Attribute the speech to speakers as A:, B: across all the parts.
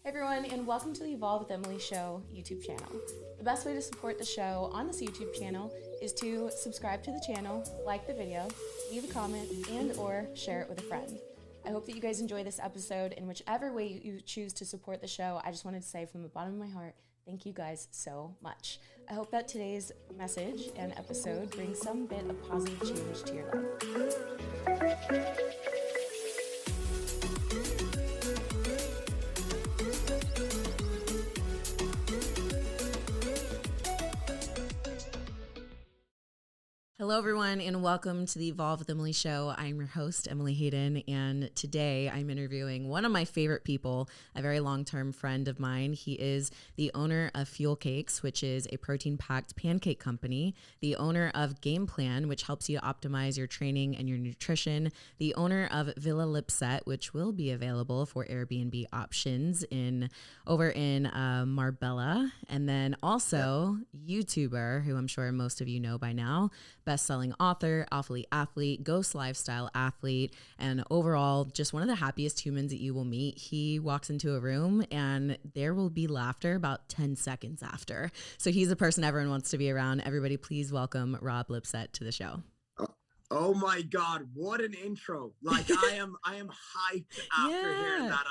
A: everyone, and welcome to the Evolve with Emily show YouTube channel. The best way to support the show on this YouTube channel is to subscribe to the channel, like the video, leave a comment, and or share it with a friend. I hope that you guys enjoy this episode, and whichever way you choose to support the show, I just wanted to say from the bottom of my heart, thank you guys so much. I hope that today's message and episode brings some bit of positive change to your life. Hello, everyone, and welcome to the Evolve with Emily show. I'm your host, Emily Hayden, and today I'm interviewing one of my favorite people, a very long-term friend of mine. He is the owner of Fuel Cakes, which is a protein-packed pancake company, the owner of Game Plan, which helps you optimize your training and your nutrition, the owner of Villa Lipsett, which will be available for Airbnb options over in Marbella, and then also YouTuber, who I'm sure most of you know by now, best-selling author, athlete, ghost lifestyle athlete, and overall just one of the happiest humans that you will meet. He walks into a room and there will be laughter about 10 seconds after. So he's the person everyone wants to be around. Everybody, please welcome Rob Lipsett to the show.
B: Oh my God, what an intro. Like I am hyped after hearing that.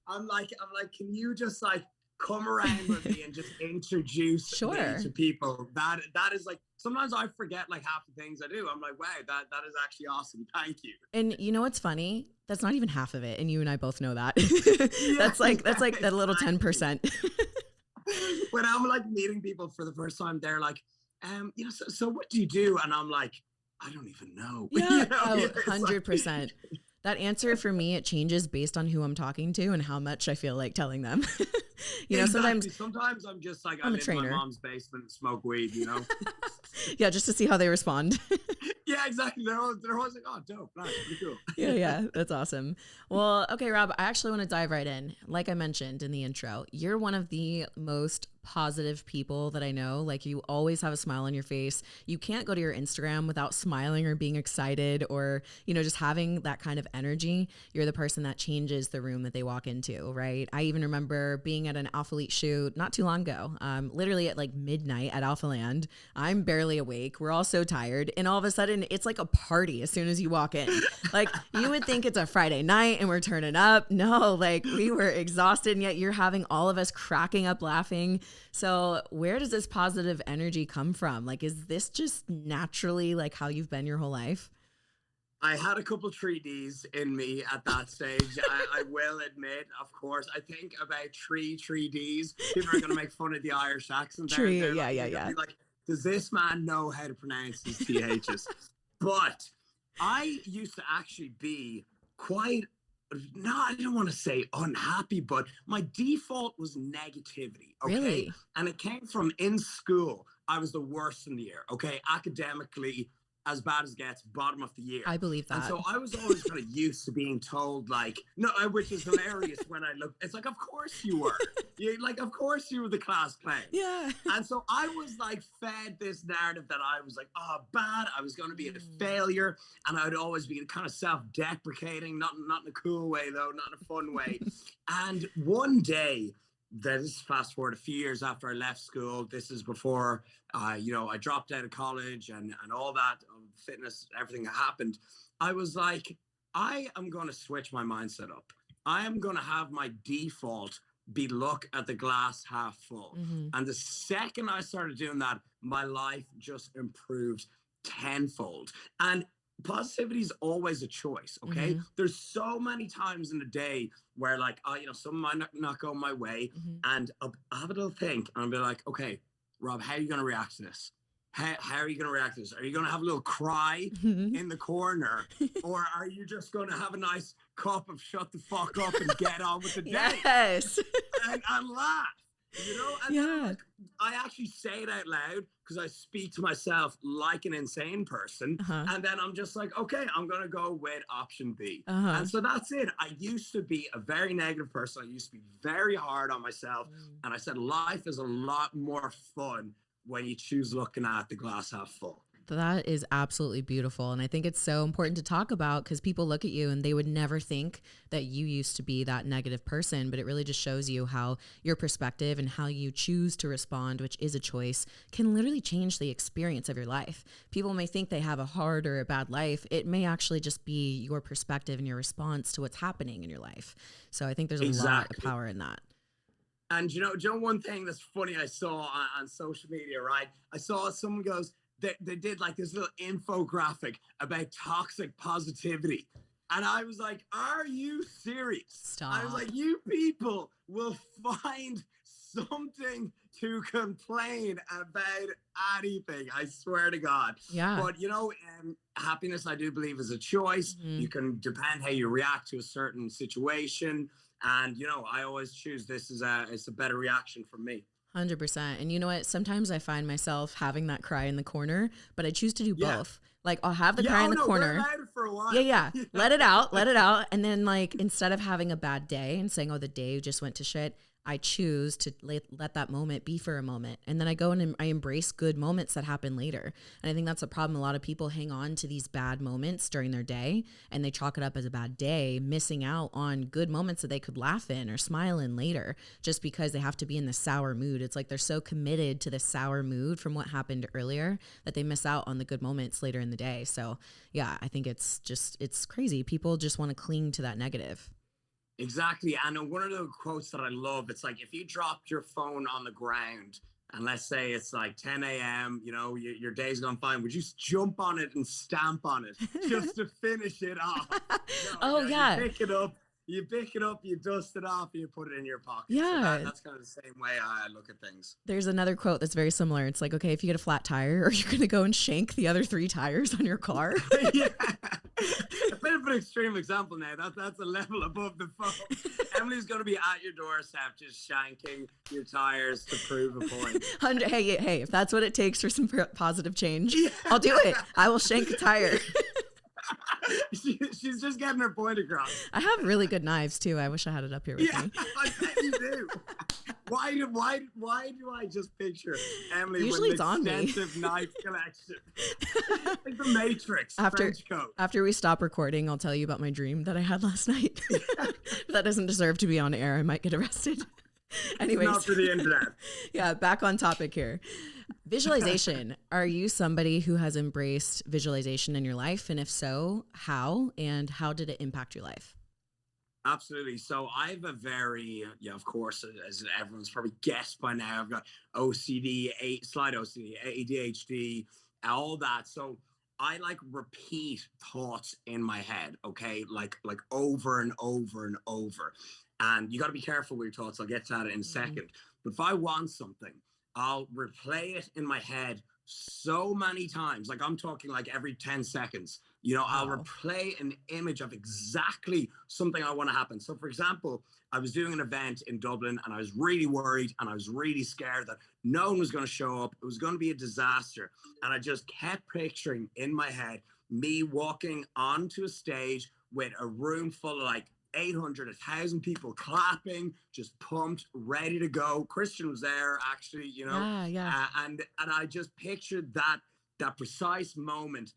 B: I'm like, can you just like come around with me and just introduce me to people? That is like, sometimes I forget like half the things I do. I'm like, wow, that is actually awesome. Thank you.
A: And you know what's funny? That's not even half of it. And you and I both know that. That's like that little 10%.
B: When I'm like meeting people for the first time, they're like, so what do you do? And I'm like, I don't even know.
A: Yeah, 100%. That answer for me, it changes based on who I'm talking to and how much I feel like telling them. Sometimes
B: I'm just like, I'm in my mom's basement and smoke weed, you know?
A: Yeah, just to see how they respond.
B: Yeah, exactly. They're always like, oh, dope. Nice, pretty cool.
A: Yeah, that's awesome. Well, okay, Rob, I actually want to dive right in. Like I mentioned in the intro, you're one of the most positive people that I know. Like, you always have a smile on your face. You can't go to your Instagram without smiling or being excited or, just having that kind of energy. You're the person that changes the room that they walk into, right? I even remember being at an Alphalete shoot not too long ago, literally at like midnight at Alpha Land. I'm barely awake. We're all so tired. And all of a sudden it's like a party as soon as you walk in. Like, you would think it's a Friday night and we're turning up. No, like, we were exhausted, and yet you're having all of us cracking up laughing. So where does this positive energy come from? Like, is this just naturally like how you've been your whole life?
B: I had a couple 3Ds in me at that stage. I will admit, of course. I think about 3Ds. People are going to make fun of the Irish accent.
A: Yeah.
B: Be like, does this man know how to pronounce his THs? But I used to actually be quite, I don't want to say unhappy, but my default was negativity. Okay.
A: Really?
B: And it came from in school. I was the worst in the year. Okay. Academically, as bad as it gets, bottom of the year.
A: I believe that.
B: And so I was always kind of used to being told like, no, which is hilarious when I look, it's like, of course you were. Of course you were the class clown.
A: Yeah.
B: And so I was like fed this narrative that I was like, oh, bad. I was going to be a failure. And I would always be kind of self-deprecating, not in a cool way though, not in a fun way. And one day, this is fast forward a few years after I left school. This is before, I dropped out of college and all that fitness, everything that happened. I was like, I am going to switch my mindset up. I am going to have my default be look at the glass half full. Mm-hmm. And the second I started doing that, my life just improved tenfold. And positivity is always a choice. Okay. Mm-hmm. There's so many times in the day where like, something might not go my way. Mm-hmm. And I'll have a little think and I'll be like, okay, Rob, how are you going to react to this? How are you going to react to this? Are you going to have a little cry in the corner? Or are you just going to have a nice cup of shut the fuck up and get on with the day?
A: Yes.
B: and laugh, And then, I actually say it out loud because I speak to myself like an insane person. Uh-huh. And then I'm just like, okay, I'm going to go with option B. Uh-huh. And so that's it. I used to be a very negative person. I used to be very hard on myself. And I said, life is a lot more fun when you choose looking at the glass half full.
A: That is absolutely beautiful. And I think it's so important to talk about because people look at you and they would never think that you used to be that negative person. But it really just shows you how your perspective and how you choose to respond, which is a choice, can literally change the experience of your life. People may think they have a hard or a bad life. It may actually just be your perspective and your response to what's happening in your life. So I think there's a lot of power in that.
B: And you know, one thing that's funny I saw on social media, right? I saw someone goes, they did like this little infographic about toxic positivity. And I was like, are you serious?
A: Stop.
B: I was like, you people will find something to complain about anything. I swear to God.
A: Yeah.
B: But, you know, happiness, I do believe, is a choice. Mm-hmm. You can depend how you react to a certain situation. And, you know, I always choose this as it's a better reaction for me.
A: 100%. And you know what? Sometimes I find myself having that cry in the corner, but I choose to do both. Like I'll have the cry in the corner.
B: Let it out for a while.
A: Yeah. Let it out. And then like, instead of having a bad day and saying, oh, the day just went to shit, I choose to let that moment be for a moment. And then I go and I embrace good moments that happen later. And I think that's a problem. A lot of people hang on to these bad moments during their day and they chalk it up as a bad day, missing out on good moments that they could laugh in or smile in later just because they have to be in the sour mood. It's like they're so committed to the sour mood from what happened earlier that they miss out on the good moments later in the day. So yeah, I think it's crazy. People just want to cling to that negative.
B: Exactly. And one of the quotes that I love, it's like, if you dropped your phone on the ground and let's say it's like 10 a.m., you know, your day's gone fine, would you just jump on it and stamp on it just to finish it off?
A: Yeah.
B: You pick it up, you dust it off, and you put it in your pocket.
A: Yeah.
B: So that's kind of the same way I look at things.
A: There's another quote that's very similar. It's like, okay, if you get a flat tire, are you going to go and shank the other 3 tires on your car?
B: Yeah. A bit of an extreme example now. That's a level above the phone. Emily's going to be at your doorstep just shanking your tires to prove a point.
A: Hey, if that's what it takes for some positive change, I'll do it. I will shank a tire.
B: She's just getting her point across.
A: I have really good knives too. I wish I had it up here with me.
B: I bet you do. Why do I just picture Emily
A: Usually
B: with an extensive knife collection? Like the Matrix, trench coat.
A: After we stop recording, I'll tell you about my dream that I had last night. That doesn't deserve to be on air. I might get arrested. Anyways,
B: not for the internet.
A: Yeah, back on topic here. Visualization. Are you somebody who has embraced visualization in your life? And if so, how? And how did it impact your life?
B: Absolutely. So I have a very, of course, as everyone's probably guessed by now, I've got OCD, slight OCD, ADHD, all that. So I like repeat thoughts in my head, okay? Like over and over and over. And you got to be careful with your thoughts. I'll get to that in a second. But if I want something, I'll replay it in my head so many times. Like I'm talking like every 10 seconds. You know, I'll replay an image of exactly something I want to happen. So for example, I was doing an event in Dublin and I was really worried and I was really scared that no one was going to show up. It was going to be a disaster. And I just kept picturing in my head me walking onto a stage with a room full of like 800, 1,000 people clapping, just pumped, ready to go. Christian was there actually, you know, and I just pictured that precise moment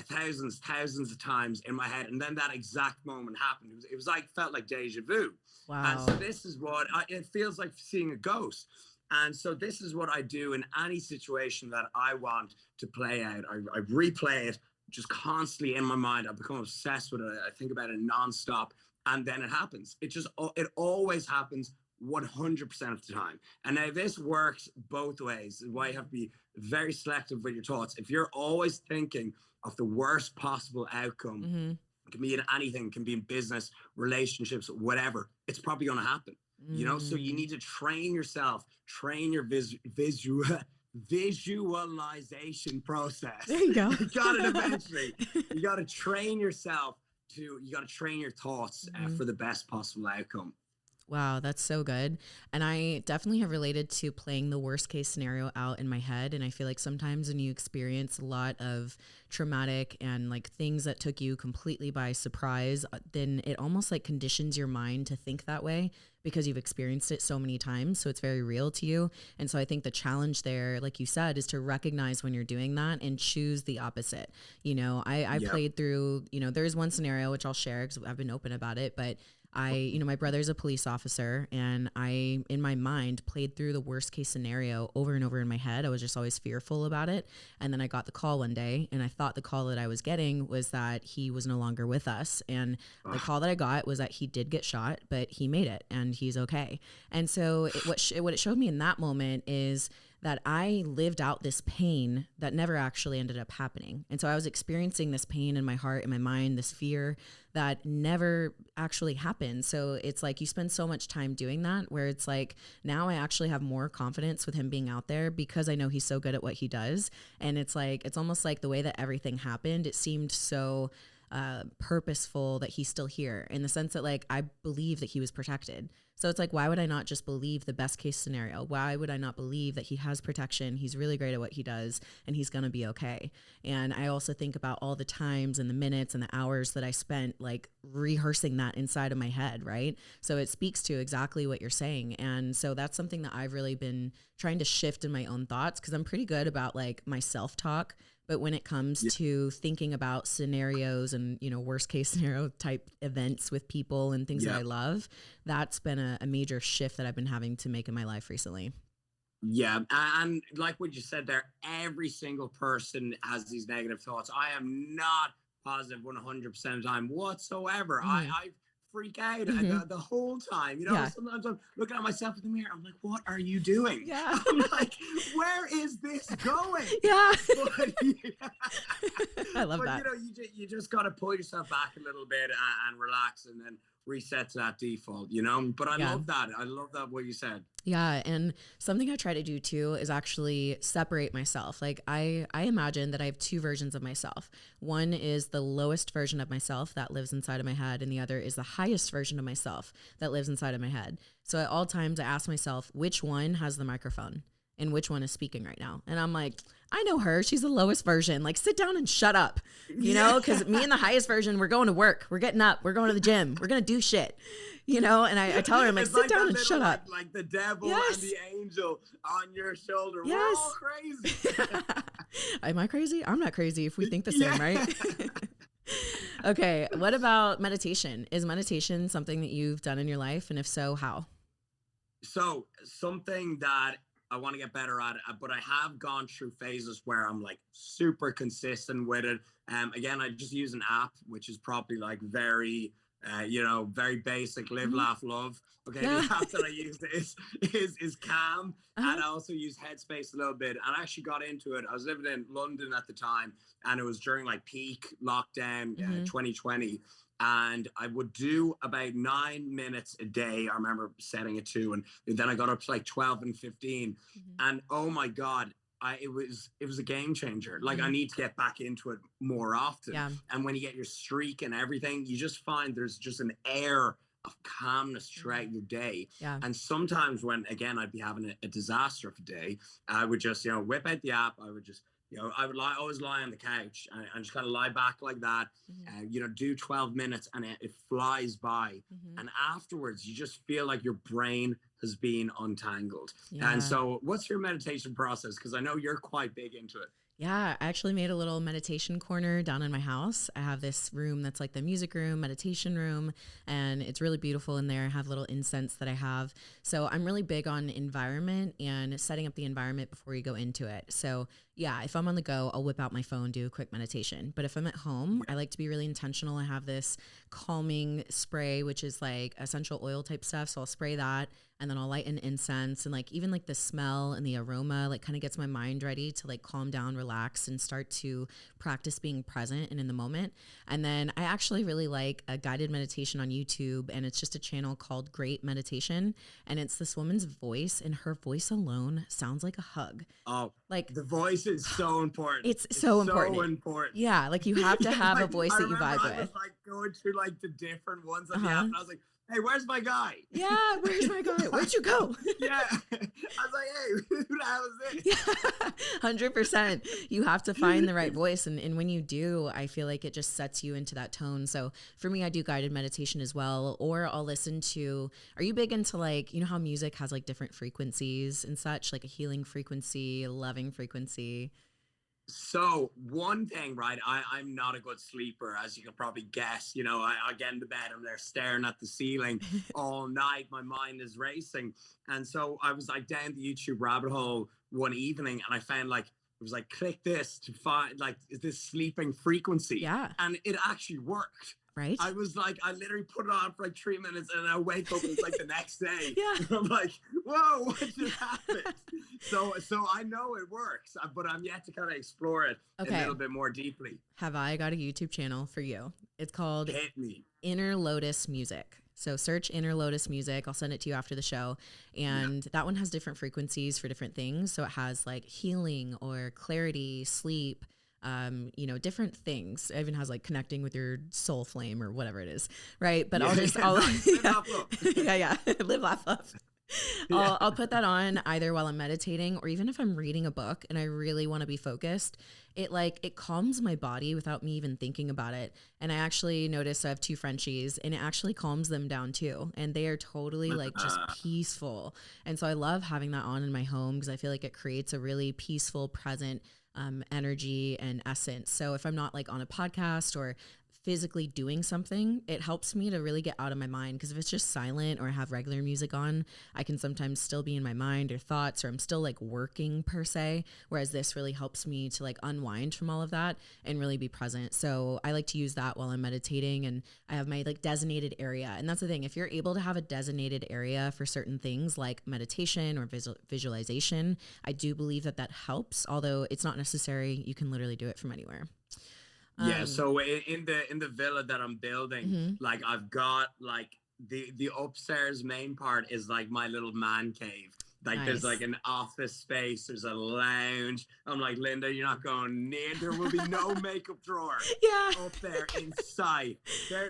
B: thousands of times in my head, and then that exact moment happened. It was like felt like deja vu.
A: Wow.
B: And so this is what it feels like seeing a ghost. And so this is what I do in any situation that I want to play out. I replay it just constantly in my mind. I become obsessed with it. I think about it nonstop, and then it happens. It always happens 100% of the time. And now this works both ways. Why you have to be very selective with your thoughts. If you're always thinking of the worst possible outcome, it can be in anything, it can be in business, relationships, whatever, it's probably going to happen. You know, so you need to train yourself, train your visualization process.
A: There you go.
B: You got it eventually. You got to train yourself you got to train your thoughts for the best possible outcome.
A: Wow, that's so good. And I definitely have related to playing the worst case scenario out in my head. And I feel like sometimes when you experience a lot of traumatic and like things that took you completely by surprise, then it almost like conditions your mind to think that way because you've experienced it so many times. So it's very real to you. And so I think the challenge there, like you said, is to recognize when you're doing that and choose the opposite. I
B: Yeah.
A: played through, there's one scenario which I'll share because I've been open about it, but my brother's a police officer, and I, in my mind, played through the worst case scenario over and over in my head. I was just always fearful about it. And then I got the call one day, and I thought the call that I was getting was that he was no longer with us. And the call that I got was that he did get shot, but he made it and he's okay. And so what it showed me in that moment is that I lived out this pain that never actually ended up happening. And so I was experiencing this pain in my heart, in my mind, this fear that never actually happened. So it's like you spend so much time doing that where it's like now I actually have more confidence with him being out there because I know he's so good at what he does. And it's like, it's almost like the way that everything happened, it seemed so purposeful that he's still here in the sense that like I believe that he was protected. So it's like, why would I not just believe the best case scenario? Why would I not believe that he has protection? He's really great at what he does and he's going to be okay. And I also think about all the times and the minutes and the hours that I spent like rehearsing that inside of my head, right? So it speaks to exactly what you're saying. And so that's something that I've really been trying to shift in my own thoughts because I'm pretty good about like my self-talk. But when it comes to thinking about scenarios and, worst case scenario type events with people and things that I love, that's been a major shift that I've been having to make in my life recently.
B: Yeah. And like what you said there, every single person has these negative thoughts. I am not positive 100% of the time whatsoever. I freak out the whole time. Sometimes I'm looking at myself in the mirror. I'm like, what are you doing?
A: Yeah.
B: I'm like, where is this going?
A: Yeah.
B: But,
A: I love that.
B: You just got to pull yourself back a little bit and relax and then reset to that default, But I love that. I love that what you said.
A: Yeah. And something I try to do too is actually separate myself. Like I imagine that I have two versions of myself. One is the lowest version of myself that lives inside of my head. And the other is the highest version of myself that lives inside of my head. So at all times I ask myself, which one has the microphone and which one is speaking right now? And I'm like, I know her. She's the lowest version. Like sit down and shut up, because me and the highest version, we're going to work. We're getting up. We're going to the gym. We're going to do shit. And I tell her, I'm like, sit down and shut up.
B: Like the devil and the angel on your shoulder.
A: Yes.
B: We're all crazy.
A: Am I crazy? I'm not crazy if we think the same, right? Okay. What about meditation? Is meditation something that you've done in your life? And if so, how?
B: So something that I want to get better at, but I have gone through phases where I'm like super consistent with it. Again, I just use an app, which is probably like very very basic, live, laugh, love. Okay, the app that I use is Calm, and I also use Headspace a little bit. And I actually got into it. I was living in London at the time, and it was during like peak lockdown, 2020. And I would do about 9 minutes a day. I remember setting it to, and then I got up to like 12 and 15. And oh my God, it was a game changer. Like I need to get back into it more often.
A: Yeah.
B: And when you get your streak and everything, you just find there's just an air of calmness throughout your day.
A: Yeah.
B: And sometimes when, again, I'd be having a disaster of a day, I would just, whip out the app. I would just, I would always lie on the couch and just kind of lie back like that, do 12 minutes and it flies by. And afterwards, you just feel like your brain has been untangled.
A: Yeah.
B: And so what's your meditation process? Because I know you're quite big into it.
A: Yeah, I actually made a little meditation corner down in my house. I have this room that's like the music room, meditation room, and it's really beautiful in there. I have little incense that I have. So I'm really big on environment and setting up the environment before you go into it. So yeah, if I'm on the go, I'll whip out my phone, do a quick meditation. But if I'm at home, I like to be really intentional. I have this calming spray, which is like essential oil type stuff. So I'll spray that and then I'll light an incense, and like even like the smell and the aroma like kind of gets my mind ready to like calm down, relax, and start to practice being present and in the moment. And then I actually really like a guided meditation on YouTube, and it's just a channel called Great Meditation, and it's this woman's voice, and her voice alone sounds like a hug.
B: Oh,
A: like
B: the voice voice is so important.
A: It's so important.
B: So important.
A: Yeah, like you have to have a
B: Like,
A: voice
B: I
A: that you
B: remember
A: vibe
B: I was
A: with.
B: like going through like the different ones on the
A: Uh-huh.
B: app, and I was like, "Hey, where's my guy?"
A: Yeah, where's my guy? Where'd you go?
B: Yeah, I was like, "Hey, who the hell is this?"
A: Yeah, 100%. You have to find the right voice. And when you do, I feel like it just sets you into that tone. So for me, I do guided meditation as well, or I'll listen to, are you big into like, you know how music has like different frequencies and such, like a healing frequency, a loving frequency?
B: So one thing, right? I'm not a good sleeper, as you can probably guess. You know, I get into bed, I'm there staring at the ceiling all night. My mind is racing. And so I was like down the YouTube rabbit hole one evening, and I found like it was like click this to find like is this sleeping frequency.
A: Yeah,
B: And it actually worked.
A: right?
B: I was like, I literally put it on for like 3 minutes, and I wake up and it's like the next day.
A: Yeah.
B: And I'm like, whoa, what just happened? So I know it works, but I'm yet to kind of explore it a
A: Okay.
B: little bit more deeply.
A: Have I got a YouTube channel for you? It's called
B: Hit me.
A: Inner Lotus Music. So search Inner Lotus Music. I'll send it to you after the show. And that one has different frequencies for different things. So it has like healing or clarity, sleep, you know, different things. It even has like connecting with your soul flame or whatever it is. Right. But I'll just, yeah. Live, laugh, love. I'll put that on either while I'm meditating or even if I'm reading a book and I really want to be focused. It calms my body without me even thinking about it. And I actually noticed I have two Frenchies and it actually calms them down too. And they are totally like just peaceful. And so I love having that on in my home because I feel like it creates a really peaceful, present energy and essence. So if I'm not like on a podcast or physically doing something, it helps me to really get out of my mind. Because if it's just silent or I have regular music on, I can sometimes still be in my mind or thoughts, or I'm still like working per se. Whereas this really helps me to like unwind from all of that and really be present. So I like to use that while I'm meditating, and I have my like designated area. And that's the thing, if you're able to have a designated area for certain things like meditation or visualization, I do believe that helps. Although it's not necessary, you can literally do it from anywhere.
B: Yeah, so in the villa that I'm building, like I've got like the upstairs main part is like my little man cave. Like there's like an office space, there's a lounge. I'm like, Linda, you're not going near. There will be no makeup drawer up there in sight.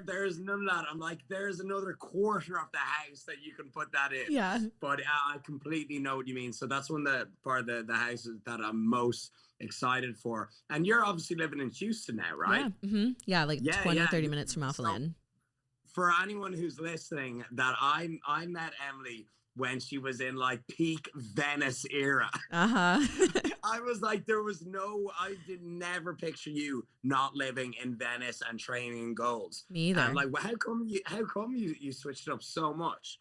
B: There's none of that. I'm like, there's another quarter of the house that you can put that in.
A: Yeah.
B: But I completely know what you mean. So that's one the part of the houses that I'm most excited for. And you're obviously living in Houston now, right?
A: Yeah, like 30 minutes from Alphaland.
B: For anyone who's listening, that I met Emily when she was in like peak Venice era. I was like, I did never picture you not living in Venice and training in goals.
A: Me either.
B: And like, well, how come you switched it up so much?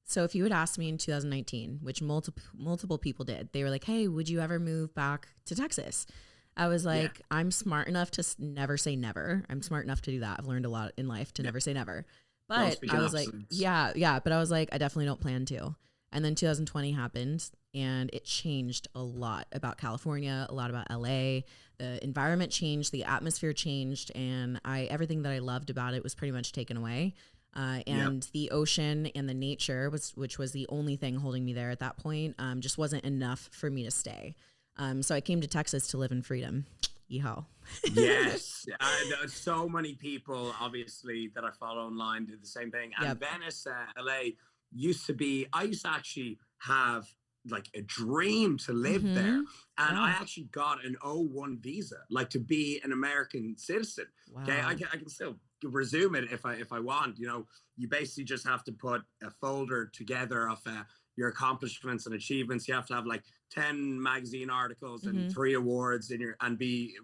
A: So if you had asked me in 2019, which multiple people did, they were like, hey, would you ever move back to Texas? I was like, I'm smart enough to never say never. I'm smart enough to do that. I've learned a lot in life to never say never. But I was like, but I was like, I definitely don't plan to. And then 2020 happened and it changed a lot about California, a lot about LA. The environment changed, the atmosphere changed, and everything that I loved about it was pretty much taken away. The ocean and the nature, which was the only thing holding me there at that point, just wasn't enough for me to stay. So I came to Texas to live in freedom. Yeehaw.
B: Yes. So many people, obviously, that I follow online do the same thing. And Venice, LA, I used to actually have like a dream to live there. And I actually got an O1 visa, like to be an American citizen. Wow. Okay, I can still resume it if I want. You know, you basically just have to put a folder together of your accomplishments and achievements. You have to have like 10 magazine articles and 3 awards and be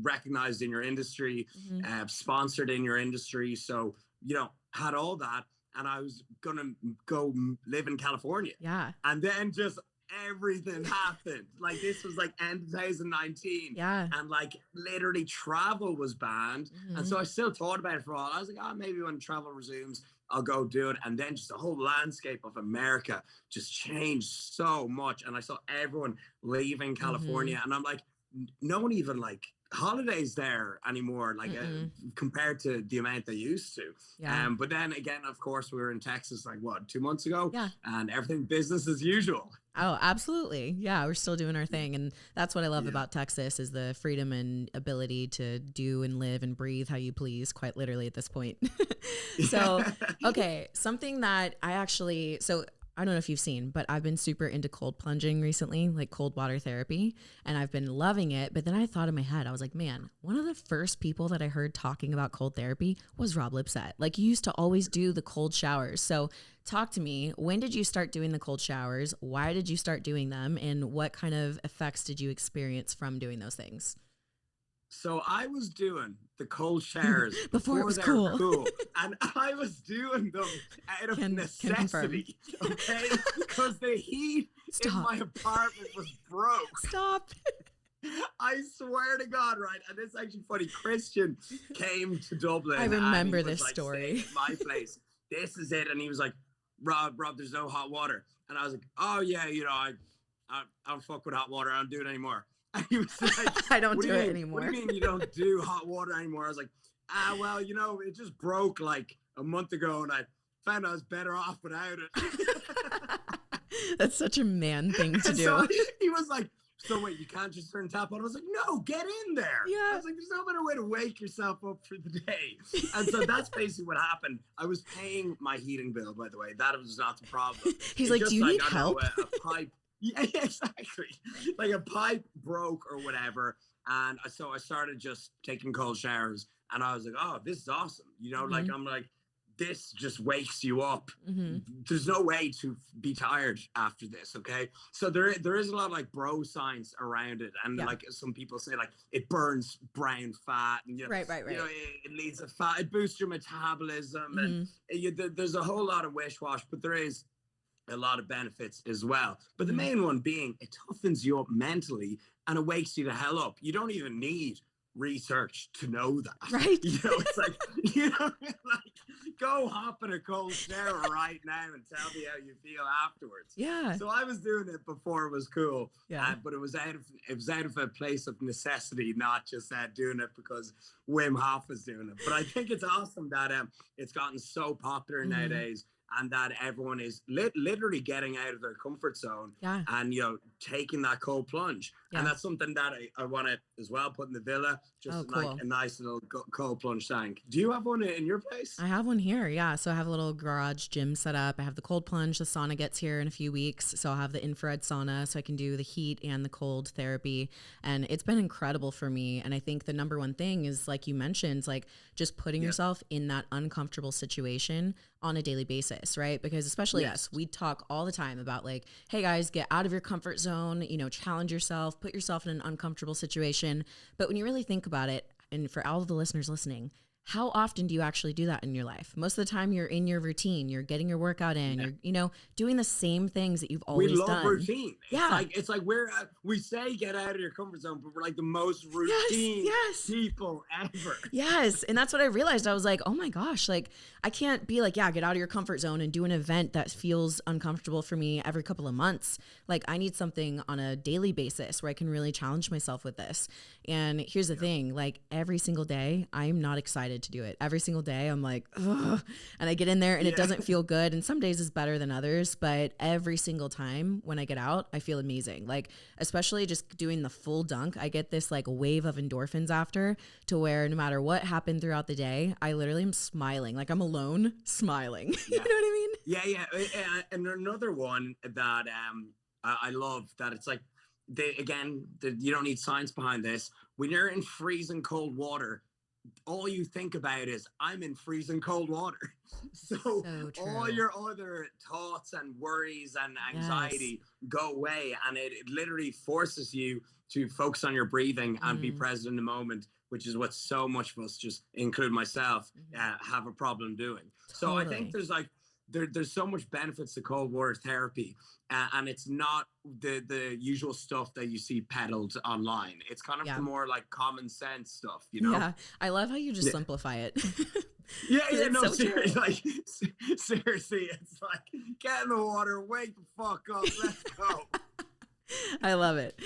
B: recognized in your industry, sponsored in your industry. So, you know, had all that. And I was going to go live in California. Yeah. And then just everything happened. Like this was like end 2019. Yeah. And like literally travel was banned. And so I still thought about it for a while. I was like, maybe when travel resumes, I'll go do it. And then just the whole landscape of America just changed so much. And I saw everyone leaving California. And I'm like, no one even like holidays there anymore, like compared to the amount they used to. Yeah. But then again, of course, we were in Texas like 2 months ago, and everything business as usual.
A: Oh, absolutely. Yeah, we're still doing our thing. And that's what I love
B: Yeah.
A: about Texas is the freedom and ability to do and live and breathe how you please, quite literally at this point. So,
B: Yeah.
A: okay, something that so I don't know if you've seen, but I've been super into cold plunging recently, like cold water therapy, and I've been loving it. But then I thought in my head, I was like, man, one of the first people that I heard talking about cold therapy was Rob Lipsett. Like, you used to always do the cold showers. So, talk to me. When did you start doing the cold showers? Why did you start doing them? And what kind of effects did you experience from doing those things?
B: So I was doing the cold showers
A: Before it
B: before
A: was
B: they were
A: cool.
B: cool, and I was doing them out of
A: Can confirm.
B: necessity, okay? Because the heat in
A: Stop.
B: my apartment was broke.
A: Stop.
B: I swear to God, right? And it's actually funny. Christian came to Dublin.
A: I
B: and he
A: remember
B: was,
A: this
B: like,
A: story.
B: staying at my place. This is it. And he was like, Rob, there's no hot water. And I was like, oh yeah, I don't fuck with hot water. I don't do it anymore. And he was like,
A: I don't
B: what
A: do
B: you
A: it
B: mean?
A: anymore.
B: What do you mean you don't do hot water anymore? I was like, well, it just broke like a month ago, and I found I was better off without it.
A: That's such a man thing to do.
B: So he was like, so wait, you can't just turn the tap on? I was like, no, get in there.
A: Yeah.
B: I was like, there's no better way to wake yourself up for the day. And so that's basically what happened. I was paying my heating bill, by the way. That was not the problem.
A: He's
B: It's
A: like,
B: just
A: do you need
B: I know,
A: help?
B: a pipe. Yeah, exactly. Like a pipe broke or whatever. And so I started just taking cold showers. And I was like, oh, this is awesome. Like, I'm like, this just wakes you up.
A: Mm-hmm.
B: There's no way to be tired after this. Okay. So there is a lot of like bro science around it. And
A: Yeah.
B: like some people say, like it burns brown fat and
A: Right.
B: it leads to fat, it boosts your metabolism. And there's a whole lot of wish-wash, but there is a lot of benefits as well. But the main one being it toughens you up mentally and it wakes you the hell up. You don't even need research to know that.
A: Right.
B: It's like, like go hop in a cold shower right now and tell me how you feel afterwards.
A: Yeah.
B: So I was doing it before it was cool.
A: Yeah.
B: But it was out of a place of necessity, not just doing it because Wim Hof was doing it. But I think it's awesome that it's gotten so popular nowadays, and that everyone is literally getting out of their comfort zone and taking that cold plunge. And that's something that I want to as well put in the villa, just
A: cool.
B: like a nice little cold plunge tank. Do you have one in your place?
A: I have one here. Yeah. So I have a little garage gym set up. I have the cold plunge. The sauna gets here in a few weeks. So I'll have the infrared sauna so I can do the heat and the cold therapy. And it's been incredible for me. And I think the number one thing is, like you mentioned, like just putting yourself in that uncomfortable situation on a daily basis, right? Because especially us, we talk all the time about like, hey guys, get out of your comfort zone, challenge yourself, put yourself in an uncomfortable situation. But when you really think about it, and for all of the listeners listening, how often do you actually do that in your life? Most of the time you're in your routine, you're getting your workout in, you're, doing the same things that you've always done.
B: We love routine.
A: Yeah.
B: It's like we say get out of your comfort zone, but we're like the most routine people ever.
A: Yes. And that's what I realized. I was like, oh my gosh, like I can't be like, get out of your comfort zone and do an event that feels uncomfortable for me every couple of months. Like I need something on a daily basis where I can really challenge myself with this. And here's the thing, like every single day, I'm not excited to do it. Every single day I'm like, ugh, and I get in there and it doesn't feel good. And some days is better than others, but every single time when I get out, I feel amazing. Like, especially just doing the full dunk, I get this like wave of endorphins after, to where no matter what happened throughout the day, I literally am smiling. Like I'm alone smiling. You know what I mean?
B: Yeah. And another one that I love, that it's like, you don't need science behind this. When you're in freezing cold water, all you think about is I'm in freezing cold water. So all your other thoughts and worries and anxiety go away, and it literally forces you to focus on your breathing and be present in the moment, which is what so much of us, just include myself, have a problem doing. So I think there's like there's so much benefits to cold water therapy, and it's not the usual stuff that you see peddled online. It's kind of the more like common sense stuff,
A: Yeah, I love how you just simplify it.
B: No,
A: so
B: seriously, like, seriously, it's like, get in the water, wake the fuck up, let's go.
A: I love it.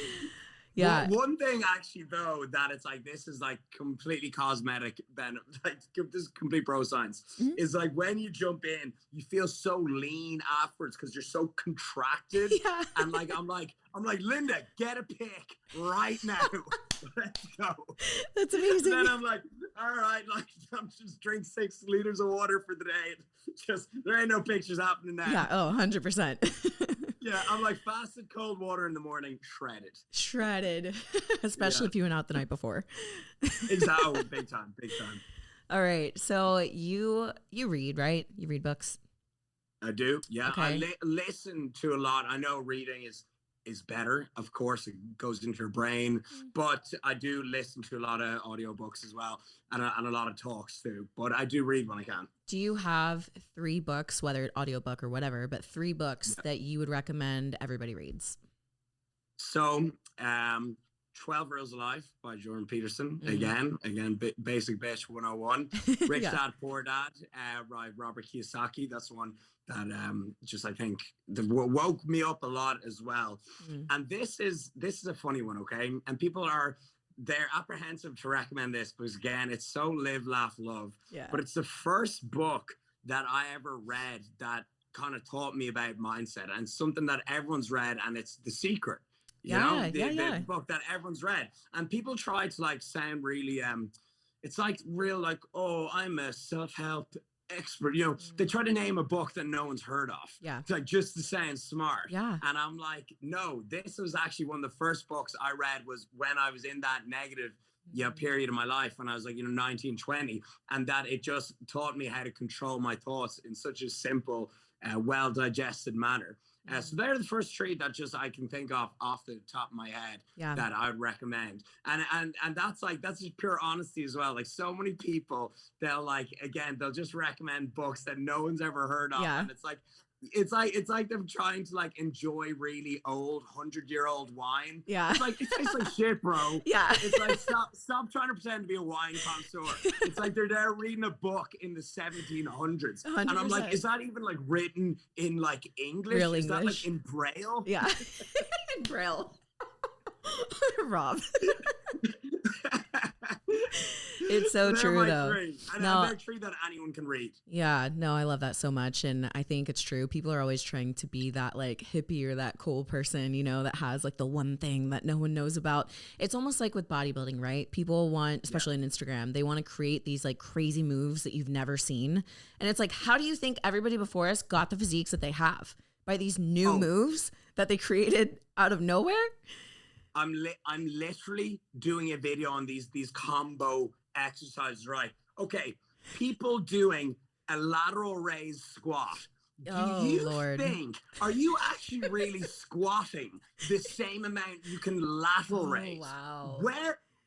A: Yeah.
B: One thing actually though that it's like this is like completely cosmetic like this is complete bro science
A: Mhm.
B: is like when you jump in you feel so lean afterwards because you're so contracted
A: Yeah.
B: and like I'm like Linda, get a pick right now. Let's go.
A: That's
B: And
A: amazing.
B: then I'm like, all right, like I'm just drink 6 liters of water for the day. Just there ain't no pictures happening now.
A: Yeah. Oh, 100%.
B: Yeah, I'm like fasted cold water in the morning, shredded.
A: Shredded, especially
B: Yeah,
A: if you went out the night before.
B: exactly. Big time, big time.
A: All right. So you read, right? You read books.
B: I do. Yeah, I
A: Okay.
B: listen to a lot. I know reading is better. Of course, it goes into your brain, but I do listen to a lot of audiobooks as well and a lot of talks too. But I do read when I can.
A: Do you have 3 books, whether audiobook or whatever, but 3 books
B: Yeah.
A: that you would recommend everybody reads?
B: So, 12 Rules of Life by Jordan Peterson. Again, basic bitch 101. Rich
A: Yeah.
B: Dad, Poor Dad, by Robert Kiyosaki. That's the one that just I think that woke me up a lot as well.
A: Mm.
B: And this is a funny one, okay? And people they're apprehensive to recommend this because again, it's so live, laugh, love.
A: Yeah.
B: But it's the first book that I ever read that kind of taught me about mindset and something that everyone's read, and it's The Secret. You know, the book that everyone's read, and people try to like sound really it's like real like, oh, I'm a self-help expert. You know, they try to name a book that no one's heard of.
A: Yeah.
B: It's like just to sound smart.
A: Yeah.
B: And I'm like, no, this was actually one of the first books I read was when I was in that negative period of my life when I was like 19, 20, and that it just taught me how to control my thoughts in such a simple well digested manner. So they're the first 3 that just I can think of off the top of my head that I would recommend. And that's just pure honesty as well. Like so many people, they'll just recommend books that no one's ever heard of.
A: Yeah.
B: And it's like them trying to like enjoy really old 100-year-old wine.
A: Yeah.
B: It's like it tastes like shit, bro.
A: Yeah.
B: It's like stop trying to pretend to be a wine connoisseur. It's like they're there reading a book in the 1700s.
A: 100%.
B: And I'm like, is that even like written in like English?
A: Real
B: Is that
A: English?
B: like in Braille?
A: Yeah. Braille. Rob. It's so
B: They're
A: true
B: my
A: though.
B: 3. And
A: No.
B: they're 3 that anyone can read.
A: Yeah, no, I love that so much. And I think it's true. People are always trying to be that like hippie or that cool person, that has like the one thing that no one knows about. It's almost like with bodybuilding, right? People want, especially on Instagram, they want to create these like crazy moves that you've never seen. And it's like, how do you think everybody before us got the physiques that they have? By these new moves that they created out of nowhere?
B: I'm literally doing a video on these combo exercises, right? Okay, people doing a lateral raise squat. Do you think, are you actually really squatting the same amount you can lateral raise?
A: Wow.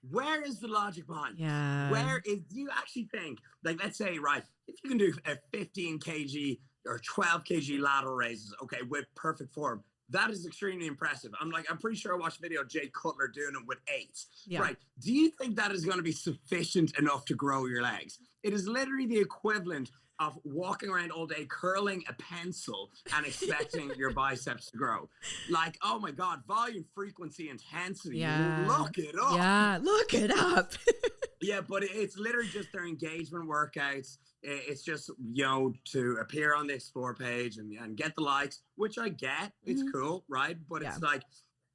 B: Where is the logic behind?
A: Yeah.
B: Do you actually think, like, let's say, right, if you can do a 15 kg or 12 kg lateral raises, okay, with perfect form, that is extremely impressive. I'm pretty sure I watched a video of Jay Cutler doing it with 8.
A: Yeah.
B: Right. Do you think that is going to be sufficient enough to grow your legs? It is literally the equivalent of walking around all day curling a pencil and expecting your biceps to grow. Like, oh my God, volume, frequency, intensity.
A: Yeah.
B: Look it up.
A: Yeah, look it up.
B: Yeah, but it's literally just their engagement workouts. It's just, to appear on the Explore page and get the likes, which I get. It's cool, right? But it's like,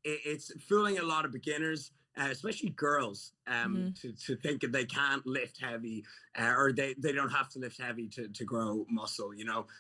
B: it's fooling a lot of beginners, especially girls, to think that they can't lift heavy or they don't have to lift heavy to grow muscle.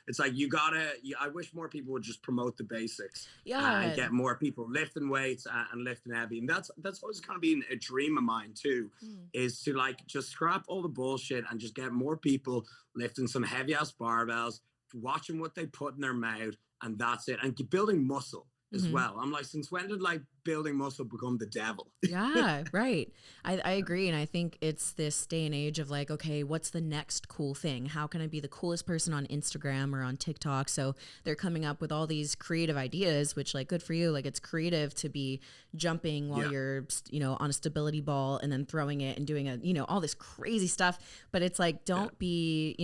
B: It's like I wish more people would just promote the basics and get more people lifting weights and lifting heavy. And that's always kind of been a dream of mine too, is to like just scrap all the bullshit and just get more people lifting some heavy ass barbells, watching what they put in their mouth, and that's it. And building muscle as well. I'm like, since when did like building muscle become the devil?
A: Yeah, right. I agree. And I think it's this day and age of like, okay, what's the next cool thing? How can I be the coolest person on Instagram or on TikTok? So they're coming up with all these creative ideas, which like good for you. Like it's creative to be jumping while you're, on a stability ball and then throwing it and doing all this crazy stuff. But it's like, don't be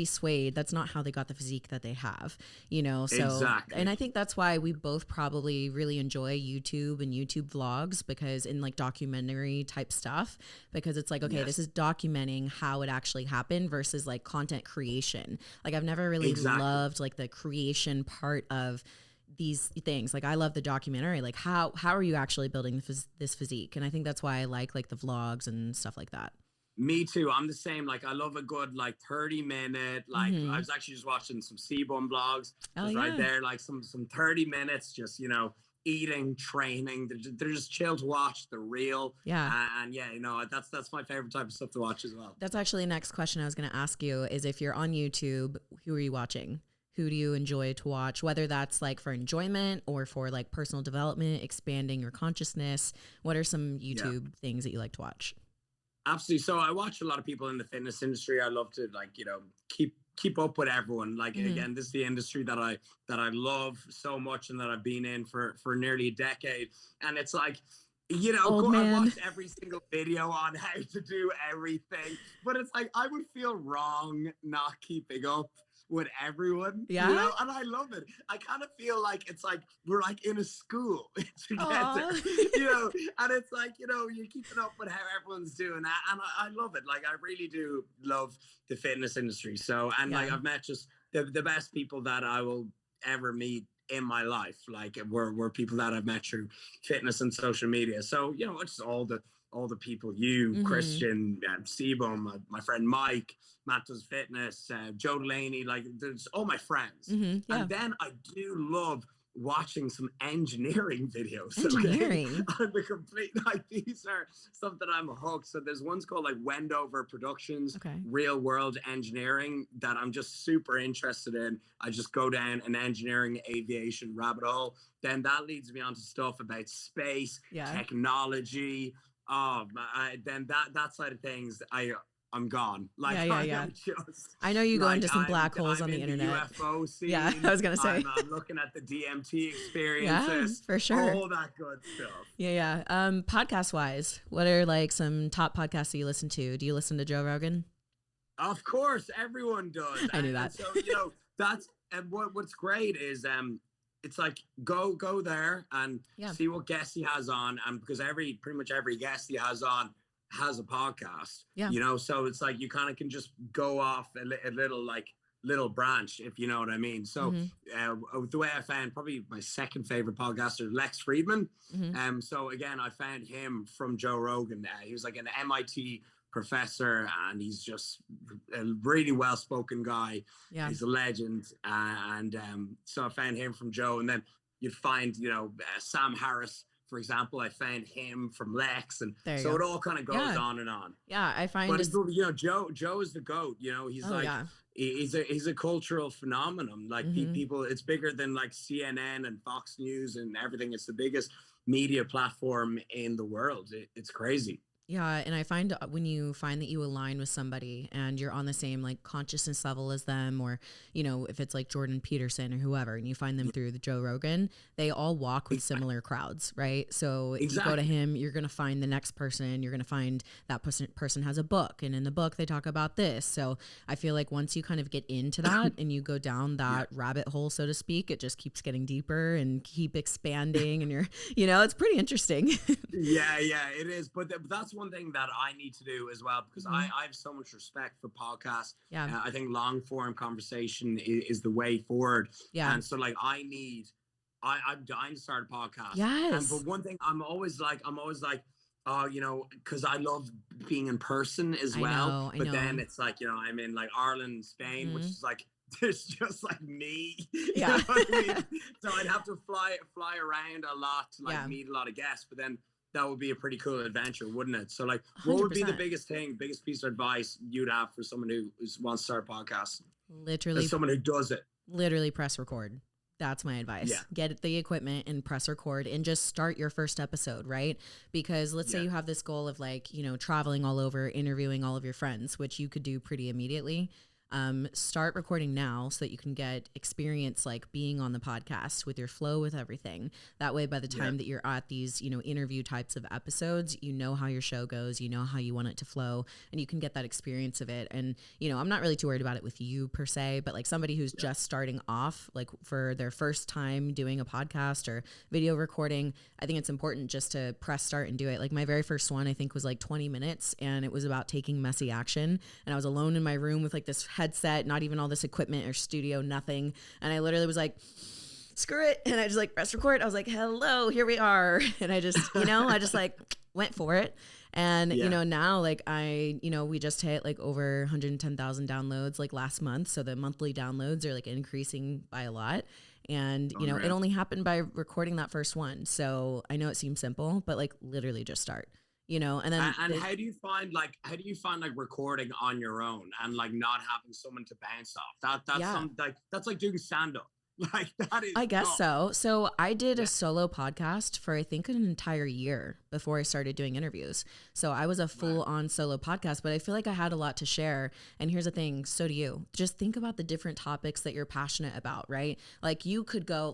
A: swayed. That's not how they got the physique that they have, so.
B: Exactly.
A: And I think that's why we both probably probably really enjoy YouTube and YouTube vlogs because in like documentary type stuff, because it's like, okay, this is documenting how it actually happened versus like content creation. Like I've never really loved like the creation part of these things. Like I love the documentary, like how are you actually building this physique? And I think that's why I like the vlogs and stuff like that.
B: Me too. I'm the same. Like I love a good like 30-minute. Like I was actually just watching some Seabum vlogs. Just right there, like some 30 minutes, just eating, training. They're just chill to watch. They're real.
A: Yeah.
B: And yeah, that's my favorite type of stuff to watch as well.
A: That's actually the next question I was going to ask you is if you're on YouTube, who are you watching? Who do you enjoy to watch? Whether that's like for enjoyment or for like personal development, expanding your consciousness. What are some YouTube things that you like to watch?
B: Absolutely. So I watch a lot of people in the fitness industry. I love to keep up with everyone. Like again, this is the industry that I love so much and that I've been in for nearly a decade. And it's like, I watch every single video on how to do everything, but it's like I would feel wrong not keeping up with everyone, and I love it. I kind of feel like it's like we're like in a school together, and it's like you're keeping up with how everyone's doing, and I love it. Like I really do love the fitness industry. So like I've met just the best people that I will ever meet in my life. Like were people that I've met through fitness and social media. So it's all the people, Christian, Seabum, my friend Mike, Matt Does Fitness, Joe Delaney, like there's all my friends. And then I do love watching some engineering videos.
A: Engineering.
B: I'm a complete, like these are something I'm hooked. So there's one's called like Wendover Productions, Real World Engineering, that I'm just super interested in. I just go down an engineering aviation rabbit hole. Then that leads me on to stuff about space, technology. Then that side of things, I'm gone. Like
A: I know you go into some black holes on the internet.
B: The UFO scene.
A: Yeah, I was gonna say.
B: I'm looking at the DMT experiences.
A: Yeah, for sure.
B: All that good stuff.
A: Yeah. Podcast wise, what are like some top podcasts that you listen to? Do you listen to Joe Rogan?
B: Of course, everyone does.
A: I knew that.
B: So that's and what's great is it's like go there and see what guests he has on, and because pretty much every guest he has on has a podcast, so it's like you kind of can just go off a little branch, if you know what I mean. So the way I found probably my second favorite podcaster, Lex Friedman. So again, I found him from Joe Rogan. He was like an MIT professor, and he's just a really well-spoken guy. He's a legend, and so I found him from Joe. And then you'd find Sam Harris, for example. I found him from Lex, and so it all kind of goes on and on.
A: I find,
B: but Joe is the GOAT. He's he's a cultural phenomenon. Like people, it's bigger than like CNN and Fox News and everything. It's the biggest media platform in the world. It's crazy.
A: Yeah. And I find when you find that you align with somebody and you're on the same like consciousness level as them, or, if it's like Jordan Peterson or whoever, and you find them through the Joe Rogan, they all walk with similar crowds, right? So if you go to him, you're going to find the next person, you're going to find that person has a book, and in the book they talk about this. So I feel like once you kind of get into that and you go down that rabbit hole, so to speak, it just keeps getting deeper and keep expanding, and it's pretty interesting.
B: Yeah, it is. But that's one thing that I need to do as well, because I have so much respect for podcasts. I think long form conversation is the way forward. And so like I'm dying to start a podcast. But one thing I'm always like because I love being in person as well. I know. Then it's like I'm in like Ireland, Spain, which is like there's just like me. You know what I mean? So I'd have to fly around a lot to meet a lot of guests, but then that would be a pretty cool adventure, wouldn't it? So like, what
A: 100%.
B: Would be the biggest piece of advice you'd have for someone who wants to start a podcast?
A: Literally,
B: as someone who does it.
A: Literally press record. That's my advice. Get the equipment and press record and just start your first episode, right? Because let's say you have this goal of like, traveling all over, interviewing all of your friends, which you could do pretty immediately. Start recording now so that you can get experience like being on the podcast with your flow, with everything. That way, by the time that you're at these, interview types of episodes, you know how your show goes, you know how you want it to flow, and you can get that experience of it. And, I'm not really too worried about it with you per se, but like somebody who's just starting off, like for their first time doing a podcast or video recording, I think it's important just to press start and do it. Like my very first one, I think was like 20 minutes, and it was about taking messy action. And I was alone in my room with like this headset, not even all this equipment or studio, nothing. And I literally was like, screw it. And I just like press record. I was like, hello, here we are. And I just, I just like went for it. And, now like we just hit like over 110,000 downloads like last month. So the monthly downloads are like increasing by a lot. And, it only happened by recording that first one. So I know it seems simple, but like literally just start. And then
B: how do you find like recording on your own and like not having someone to bounce off? That's like doing stand-up. Like that is,
A: I guess so. So I did a solo podcast for I think an entire year before I started doing interviews. So I was a full on solo podcast, but I feel like I had a lot to share. And here's the thing, so do you. Just think about the different topics that you're passionate about, right? Like you could go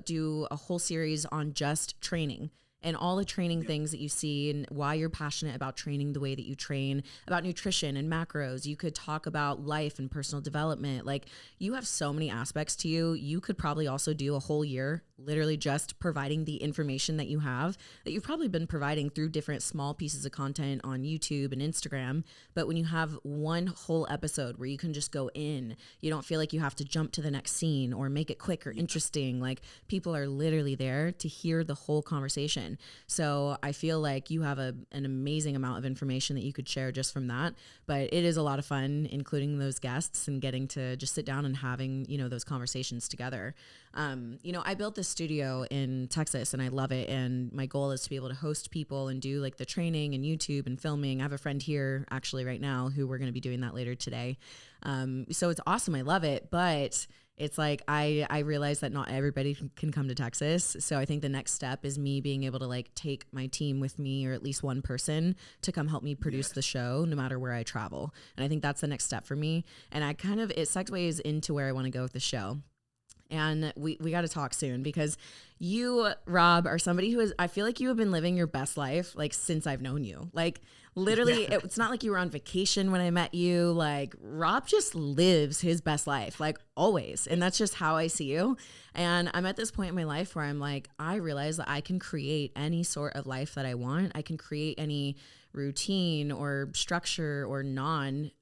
A: do a whole series on just training and all the training things that you see and why you're passionate about training the way that you train, about nutrition and macros. You could talk about life and personal development. Like you have so many aspects to you. You could probably also do a whole year literally just providing the information that you have that you've probably been providing through different small pieces of content on YouTube and Instagram. But when you have one whole episode where you can just go in, you don't feel like you have to jump to the next scene or make it quick or interesting. Like people are literally there to hear the whole conversation. So I feel like you have an amazing amount of information that you could share just from that. But it is a lot of fun, including those guests and getting to just sit down and having, those conversations together. I built this studio in Texas and I love it. And my goal is to be able to host people and do like the training and YouTube and filming. I have a friend here actually right now who we're going to be doing that later today. So it's awesome. I love it. But it's like, I realize that not everybody can come to Texas. So I think the next step is me being able to like take my team with me, or at least one person to come help me produce the show no matter where I travel. And I think that's the next step for me. And it segues into where I want to go with the show. And we got to talk soon because you, Rob, are somebody who I feel like you have been living your best life like since I've known you. Like literally, it's not like you were on vacation when I met you. Like Rob just lives his best life, like always. And that's just how I see you. And I'm at this point in my life where I'm like, I realize that I can create any sort of life that I want. I can create any routine or structure or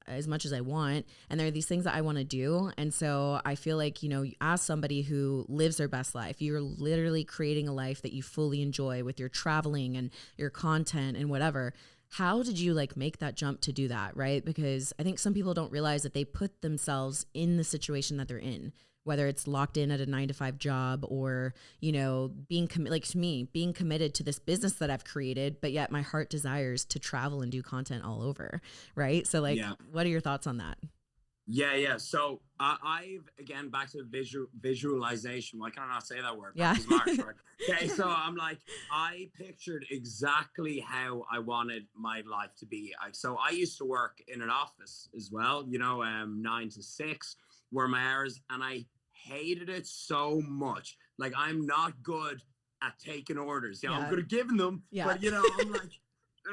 A: as much as I want. And there are these things that I want to do. And so I feel like, as somebody who lives their best life, you're literally creating a life that you fully enjoy with your traveling and your content and whatever. How did you like make that jump to do that? Right? Because I think some people don't realize that they put themselves in the situation that they're in, whether it's locked in at a 9-to-5 job or, being like to me, being committed to this business that I've created, but yet my heart desires to travel and do content all over. Right. So like, what are your thoughts on that?
B: Yeah. So I've, again, back to visualization. Why can I not say that word?
A: Yeah.
B: March, right? Okay. So I'm like, I pictured exactly how I wanted my life to be. So I used to work in an office as well, 9 to 6 were my hours, and I hated it so much. Like I'm not good at taking orders. I'm good at giving them, but I'm like,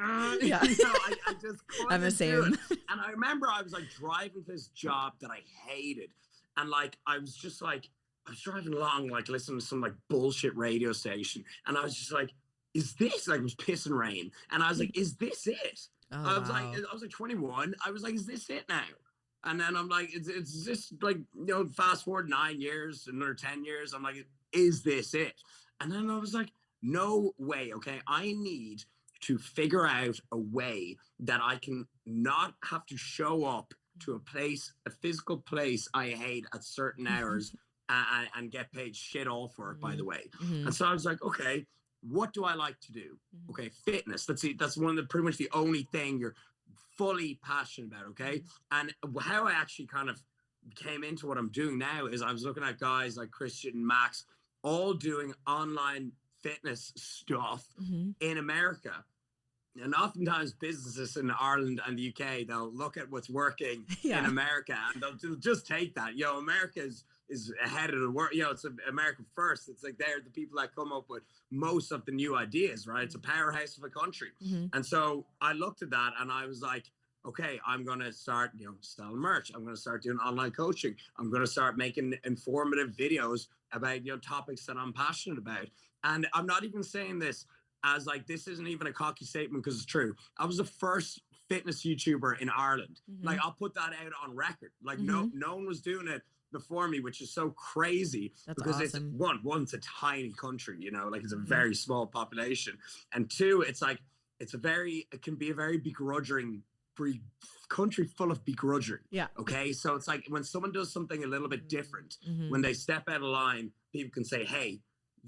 B: I just couldn't.
A: I'm the same.
B: Do it. And I remember I was like driving this job that I hated, and like I was driving along, like listening to some like bullshit radio station, and I was just like, is this like, it was pissing rain, and I was like, is this it? I was like 21. I was like, is this it now? And then I'm like, it's just like, fast forward 9 years, another 10 years. I'm like, is this it? And then I was like, no way. Okay. I need to figure out a way that I can not have to show up to a physical place I hate at certain hours and get paid shit all for it, by the way. And so I was like, okay, what do I like to do? Okay. Fitness. That's one of pretty much the only thing you're fully passionate about. Okay. And how I actually kind of came into what I'm doing now is I was looking at guys like Christian and Max all doing online fitness stuff in America. And oftentimes businesses in Ireland and the UK, they'll look at what's working in
A: Yeah.
B: America and they'll just take that. America is ahead of the world. It's America first. It's like they're the people that come up with most of the new ideas, right? It's a powerhouse of a country.
A: Mm-hmm.
B: And so I looked at that and I was like, okay, I'm going to start, selling merch. I'm going to start doing online coaching. I'm going to start making informative videos about, topics that I'm passionate about. And I'm not even saying this as like, this isn't even a cocky statement because it's true. I was the first fitness YouTuber in Ireland.
A: Mm-hmm.
B: Like, I'll put that out on record. Like,
A: Mm-hmm.
B: no one was doing it before me, which is so crazy.
A: That's
B: because
A: awesome.
B: it's a tiny country, like it's a very small population. And two, it can be a very begrudging country full of begrudgery.
A: Yeah.
B: Okay. So it's like when someone does something a little bit different,
A: Mm-hmm.
B: when they step out of line, people can say, hey,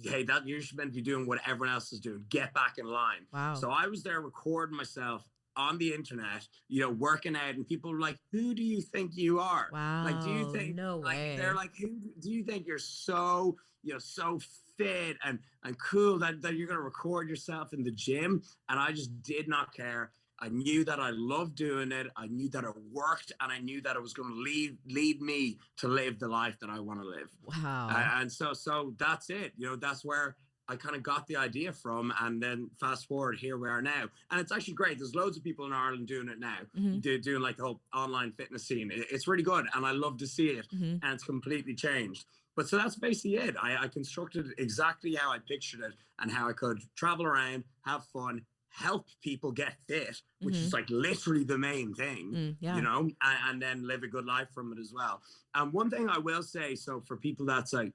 B: that you're meant to be doing what everyone else is doing. Get back in line.
A: Wow.
B: So I was there recording myself on the internet, working out, and people were like, who do you think you are?
A: Wow.
B: Like, do you think,
A: no way.
B: They're like, who do you think you're so, so fit and cool that you're going to record yourself in the gym? And I just did not care. I knew that I loved doing it. I knew that it worked, and I knew that it was going to lead me to live the life that I want to live.
A: Wow.
B: And so that's it. That's where I kind of got the idea from. And then fast forward, here we are now. And it's actually great. There's loads of people in Ireland doing it now, doing like the whole online fitness scene. It's really good. And I love to see it. And it's completely changed. But so that's basically it. I constructed exactly how I pictured it and how I could travel around, have fun, help people get fit, which is like literally the main thing, and then live a good life from it as well. And one thing I will say, so for people that's like,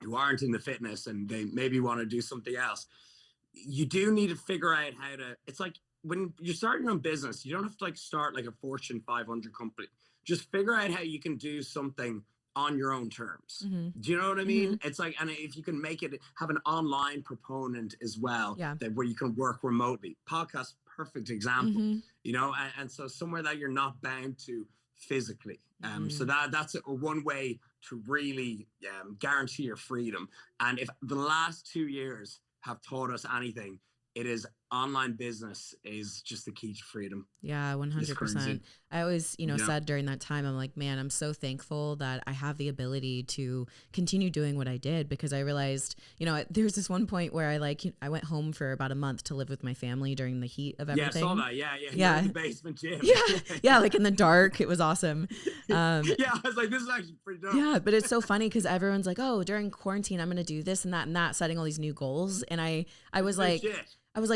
B: who aren't in the fitness and they maybe want to do something else, you do need to figure out how to, it's like when you're starting your own business, you don't have to like start like a Fortune 500 company. Just figure out how you can do something on your own terms. Do you know what I mean? It's like, and if you can make it have an online proponent as well, that where you can work remotely. Podcast, perfect example, and so somewhere that you're not bound to physically. So that's one way to really guarantee your freedom. And if the last 2 years have taught us anything, it is online business is just the key to freedom.
A: Yeah, 100%. I always, said during that time, I'm like, man, I'm so thankful that I have the ability to continue doing what I did, because I realized, there's this one point where I went home for about a month to live with my family during the heat of everything.
B: Yeah, I saw that. Yeah. In the basement gym.
A: Yeah, like in the dark. It was awesome.
B: I was like, this is actually pretty dope.
A: Yeah, but it's so funny because everyone's like, oh, during quarantine, I'm going to do this and that, setting all these new goals. And I was like,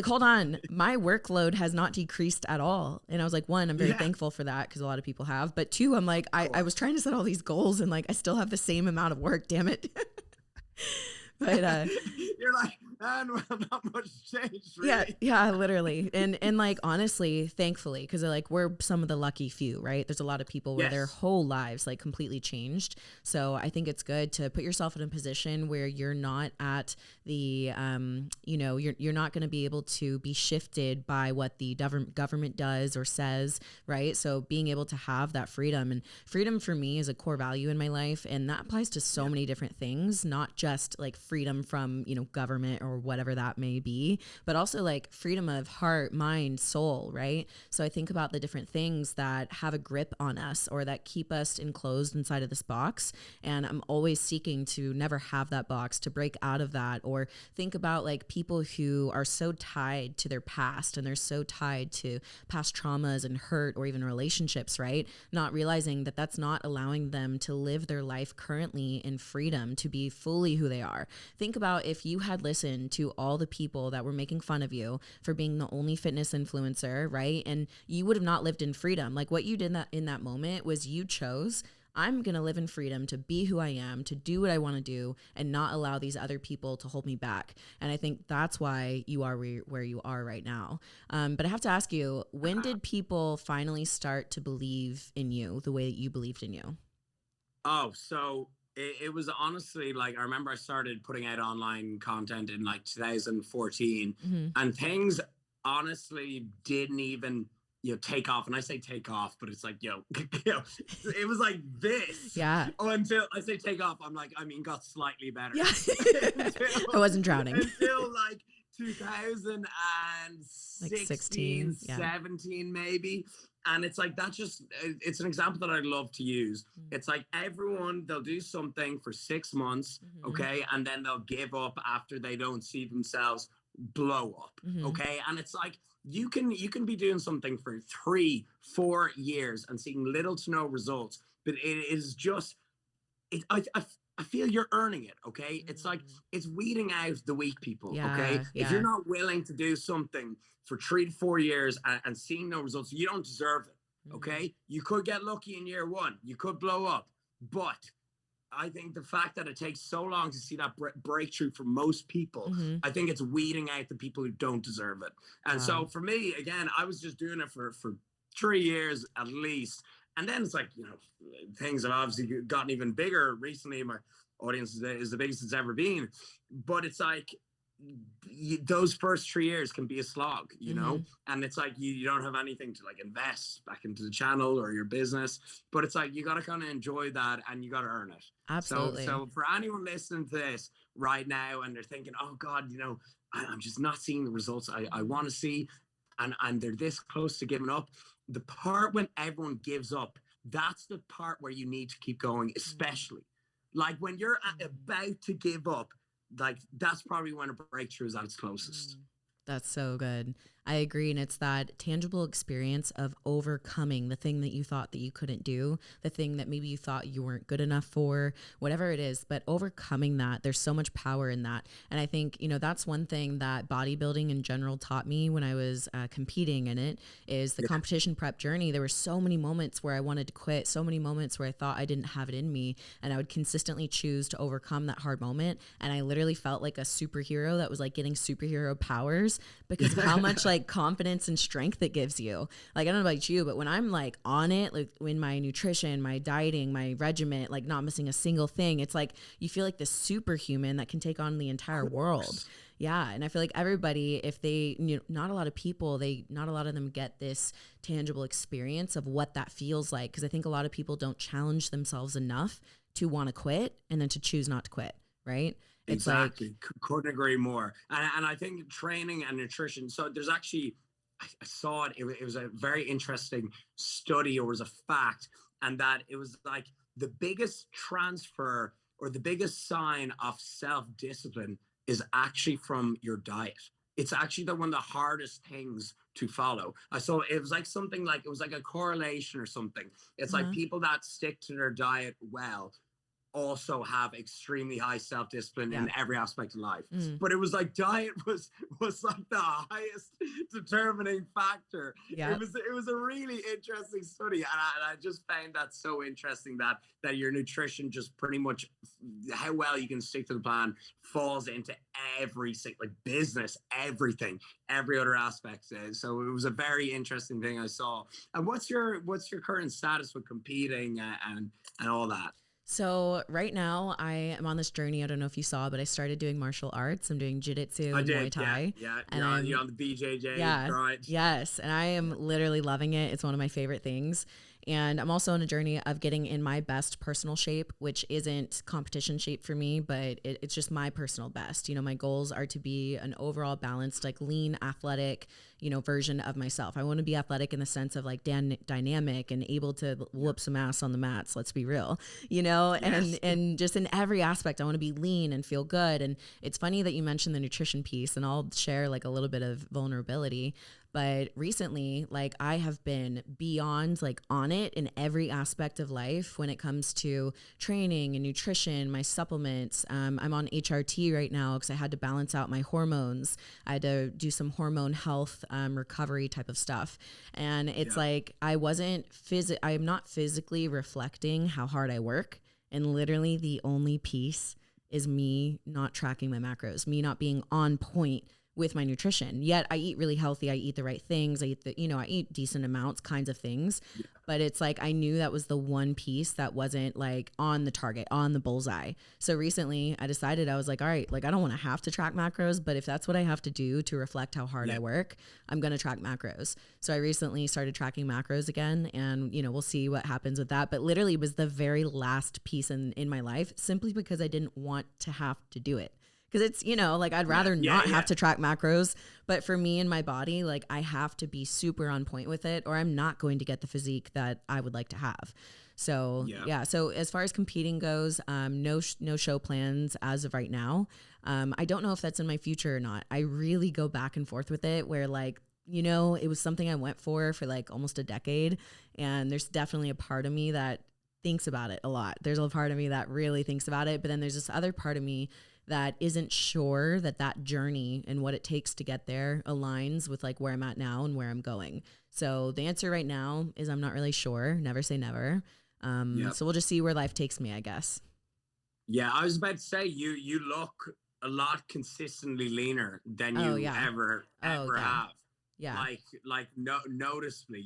A: hold on, my workload has not decreased at all. And I was like, one, I'm very thankful for that because a lot of people have. But two, I'm like, I was trying to set all these goals and like, I still have the same amount of work, damn it. But
B: you're like, man, well, not much changed, really.
A: Yeah, literally. And like, honestly, thankfully, because like we're some of the lucky few, right? There's a lot of people where their whole lives like completely changed. So I think it's good to put yourself in a position where you're not at the, you're not going to be able to be shifted by what the government does or says, right? So being able to have that freedom, and freedom for me is a core value in my life. And that applies to so many different things, not just like freedom from, government or whatever that may be, but also like freedom of heart, mind, soul, right? So I think about the different things that have a grip on us or that keep us enclosed inside of this box. And I'm always seeking to never have that box, to break out of that, or think about like people who are so tied to their past and they're so tied to past traumas and hurt or even relationships, right? Not realizing that that's not allowing them to live their life currently in freedom, to be fully who they are. Think about if you had listened to all the people that were making fun of you for being the only fitness influencer, right? And you would have not lived in freedom. Like what you did in that moment was you chose, I'm going to live in freedom to be who I am, to do what I want to do, and not allow these other people to hold me back. And I think that's why you are where you are right now. But I have to ask you, when did people finally start to believe in you the way that you believed in you?
B: Oh, so it was honestly like, I remember I started putting out online content in like 2014 and things honestly didn't even, take off. And I say take off, but it's like, it was like this.
A: Yeah.
B: Oh, until I say take off, I'm like, got slightly better.
A: Yeah. I wasn't drowning.
B: Until like
A: Like
B: 2016,
A: 16. Yeah.
B: 17 maybe. And it's like, that's just, it's an example that I love to use. It's like everyone, they'll do something for 6 months, okay? And then they'll give up after they don't see themselves blow up, okay? And it's like, you can be doing something for 3-4 years and seeing little to no results, but it is just, I feel you're earning it, okay? It's like, it's weeding out the weak people, okay? If you're not willing to do something for 3 to 4 years and seeing no results, you don't deserve it, okay? You could get lucky in year one, you could blow up, but I think the fact that it takes so long to see that breakthrough for most people, I think it's weeding out the people who don't deserve it. And so for me, again, I was just doing it for 3 years at least. And then it's like, things have obviously gotten even bigger recently. My audience is the biggest it's ever been. But it's like, those first 3 years can be a slog, and it's like you don't have anything to like invest back into the channel or your business, but it's like you got to kind of enjoy that and you got to earn it.
A: Absolutely.
B: So for anyone listening to this right now and they're thinking, oh God, I'm just not seeing the results I want to see, and they're this close to giving up, the part when everyone gives up, that's the part where you need to keep going, especially like when you're about to give up. Like, that's probably when a breakthrough is at its closest.
A: That's so good. I agree. And it's that tangible experience of overcoming the thing that you thought that you couldn't do, the thing that maybe you thought you weren't good enough for, whatever it is, but overcoming that, there's so much power in that. And I think, that's one thing that bodybuilding in general taught me when I was competing in it is the competition prep journey. There were so many moments where I wanted to quit, so many moments where I thought I didn't have it in me. And I would consistently choose to overcome that hard moment. And I literally felt like a superhero that was like getting superhero powers because of how much like confidence and strength it gives you. Like, I don't know about you, but when I'm like on it, like in my nutrition, my dieting, my regiment, like not missing a single thing, it's like you feel like this superhuman that can take on the entire world. Yeah. And I feel like everybody, if they, not a lot of people, not a lot of them get this tangible experience of what that feels like. Cause I think a lot of people don't challenge themselves enough to want to quit and then to choose not to quit. Right. It's
B: exactly. Couldn't agree more. And I think training and nutrition. So there's actually, I saw it. It was a very interesting study, or was a fact. And that it was like the biggest transfer or the biggest sign of self-discipline is actually from your diet. It's actually one of the hardest things to follow. So it was like something like, it was like a correlation or something. It's like people that stick to their diet well also have extremely high self-discipline in every aspect of life. But it was like diet was like the highest determining factor. It was a really interesting study, and I just found that so interesting that your nutrition just pretty much how well you can stick to the plan falls into every like business, everything, every other aspect. So it was a very interesting thing I saw. And what's your current status with competing and all that?
A: So right now I am on this journey. I don't know if you saw, but I started doing martial arts. I'm doing jiu-jitsu and Muay Thai.
B: Yeah.
A: And
B: you're on the BJJ.
A: Yeah.
B: Right.
A: Yes. And I am literally loving it. It's one of my favorite things. And I'm also on a journey of getting in my best personal shape, which isn't competition shape for me, but it's just my personal best. My goals are to be an overall balanced, like lean, athletic, version of myself. I want to be athletic in the sense of like dynamic and able to whoop some ass on the mats. Let's be real,
B: Yes.
A: and just in every aspect, I want to be lean and feel good. And it's funny that you mentioned the nutrition piece, and I'll share like a little bit of vulnerability. But recently, like I have been beyond like on it in every aspect of life when it comes to training and nutrition, my supplements. I'm on HRT right now because I had to balance out my hormones. I had to do some hormone health recovery type of stuff. And it's like I am not physically reflecting how hard I work. And literally the only piece is me not tracking my macros, me not being on point with my nutrition. Yet I eat really healthy. I eat the right things. I eat decent amounts, kinds of things. Yeah. But it's like I knew that was the one piece that wasn't like on the target, on the bullseye. So recently I decided, I was like, all right, like I don't want to have to track macros, but if that's what I have to do to reflect how hard I work, I'm going to track macros. So I recently started tracking macros again, and we'll see what happens with that. But literally it was the very last piece in my life, simply because I didn't want to have to do it. Because it's, like I'd rather
B: Yeah,
A: not
B: yeah.
A: have to track macros. But for me and my body, like I have to be super on point with it or I'm not going to get the physique that I would like to have. So
B: Yeah.
A: So as far as competing goes, no show plans as of right now. I don't know if that's in my future or not. I really go back and forth with it where like, it was something I went for like almost a decade. And there's definitely a part of me that thinks about it a lot. There's a part of me that really thinks about it. But then there's this other part of me that isn't sure that journey and what it takes to get there aligns with like where I'm at now and where I'm going. So the answer right now is I'm not really sure. Never say never. So we'll just see where life takes me, I guess.
B: Yeah, I was about to say you look a lot consistently leaner than you ever have.
A: Yeah.
B: Like noticeably,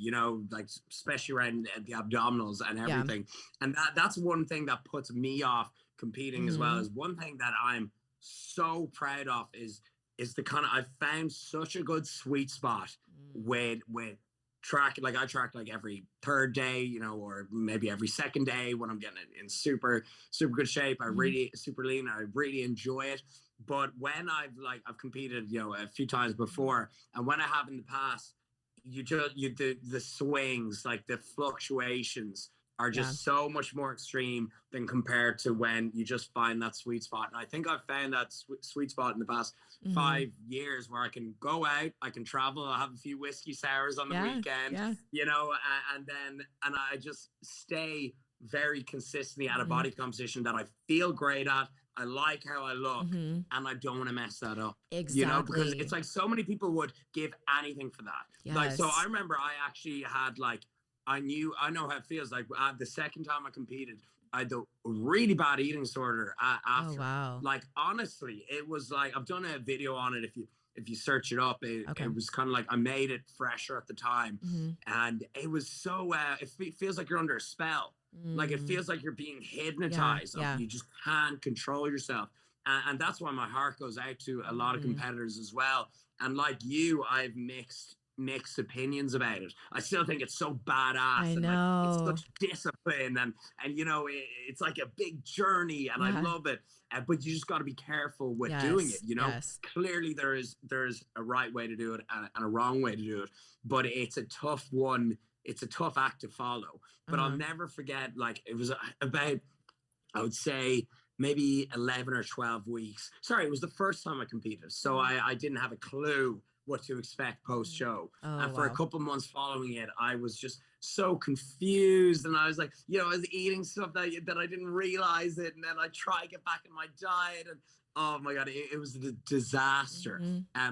B: like especially around the abdominals and everything. And that's one thing that puts me off competing as well. Is one thing that I'm so proud of is the kind of I've found such a good sweet spot with track. Like I track like every third day, or maybe every second day when I'm getting in super good shape. I really super lean. I really enjoy it. But when I've competed, a few times before, and when I have in the past, the swings, like the fluctuations are just so much more extreme than compared to when you just find that sweet spot. And I think I've found that sweet spot in the past 5 years where I can go out, I can travel, I'll have a few whiskey sours on the weekend, and I just stay very consistently at a body composition that I feel great at. I like how I look, and I don't want to mess that up.
A: Exactly.
B: Because it's like so many people would give anything for that.
A: Yes.
B: Like, so I remember I actually had I know how it feels. Like the second time I competed, I had the really bad eating disorder after.
A: Oh, wow.
B: Like, honestly, it was like, I've done a video on it. If you search it up, it was kind of like I made it fresher at the time. And it was so, it feels like you're under a spell. Like it feels like you're being hypnotized. You just can't control yourself. And that's why my heart goes out to a lot of competitors as well. And like you, I've mixed opinions about it. I still think it's so badass.
A: I know.
B: And like, it's such discipline and it's like a big journey and I love it. But you just got to be careful with doing it. Clearly there's a right way to do it and a wrong way to do it. But it's a tough one. It's a tough act to follow. But I'll never forget, like, it was about, I would say, maybe 11 or 12 weeks. Sorry, it was the first time I competed. So I didn't have a clue what to expect post-show. And for a couple months following it, I was just so confused. And I was like, I was eating stuff that I didn't realize it. And then I try to get back in my diet. And oh my God, it was a disaster.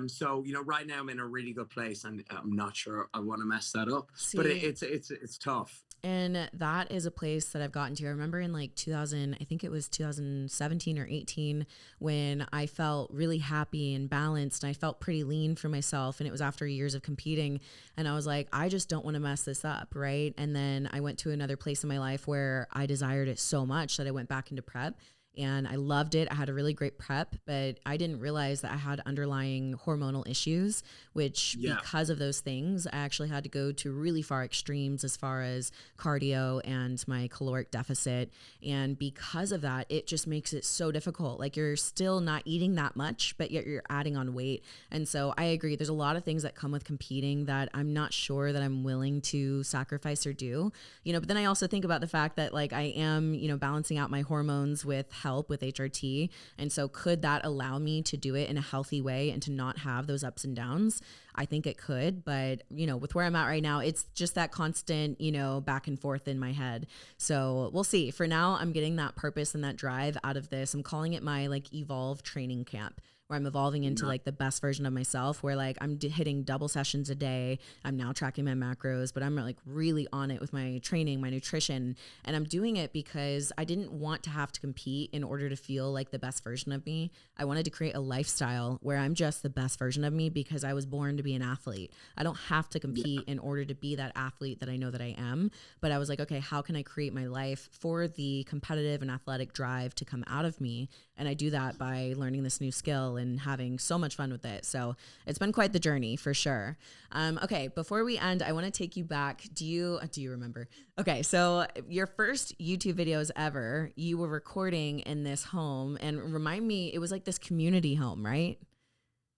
B: So, right now I'm in a really good place and I'm not sure I want to mess that up. But it's tough.
A: And that is a place that I've gotten to. I remember in like 2017 or 18 when I felt really happy and balanced and I felt pretty lean for myself. And it was after years of competing. And I was like, I just don't want to mess this up. Right. And then I went to another place in my life where I desired it so much that I went back into prep. And I loved it. I had a really great prep, but I didn't realize that I had underlying hormonal issues, which because of those things, I actually had to go to really far extremes as far as cardio and my caloric deficit. And because of that, it just makes it so difficult. Like you're still not eating that much, but yet you're adding on weight. And so I agree. There's a lot of things that come with competing that I'm not sure that I'm willing to sacrifice or do, but then I also think about the fact that like I am, balancing out my hormones with help with HRT. And so could that allow me to do it in a healthy way and to not have those ups and downs? I think it could, but with where I'm at right now, it's just that constant, back and forth in my head. So we'll see. For now, I'm getting that purpose and that drive out of this. I'm calling it my like evolve training camp, where I'm evolving into like the best version of myself, where like I'm hitting double sessions a day. I'm now tracking my macros, but I'm like really on it with my training, my nutrition. And I'm doing it because I didn't want to have to compete in order to feel like the best version of me. I wanted to create a lifestyle where I'm just the best version of me because I was born to be an athlete. I don't have to compete in order to be that athlete that I know that I am. But I was like, okay, how can I create my life for the competitive and athletic drive to come out of me? And I do that by learning this new skill and having so much fun with it. So it's been quite the journey for sure. Okay, before we end, I want to take you back. Do you remember? Okay, so your first YouTube videos ever, you were recording in this home, and remind me, it was like this community home, right?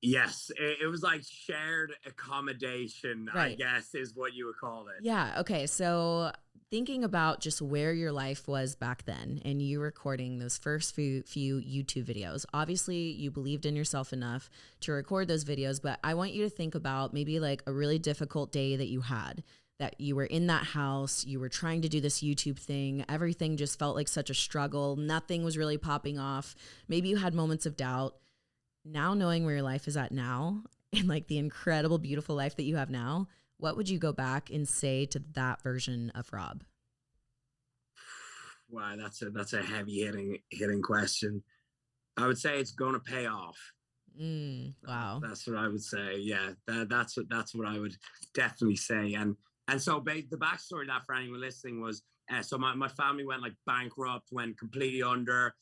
B: Yes, it was like shared accommodation, I
A: Right.
B: guess is what you would call it.
A: Yeah. Okay. So thinking about just where your life was back then and you recording those first few YouTube videos, obviously you believed in yourself enough to record those videos, but I want you to think about maybe like a really difficult day that you had, that you were in that house, you were trying to do this YouTube thing. Everything just felt like such a struggle. Nothing was really popping off. Maybe you had moments of doubt. Now knowing where your life is at now and like the incredible, beautiful life that you have now, what would you go back and say to that version of Rob?
B: Wow, that's a heavy hitting question. I would say it's going to pay off.
A: Wow.
B: That's what I would say. Yeah, that's what I would definitely say. And so the backstory of that for anyone listening was so my family went like bankrupt, went completely under.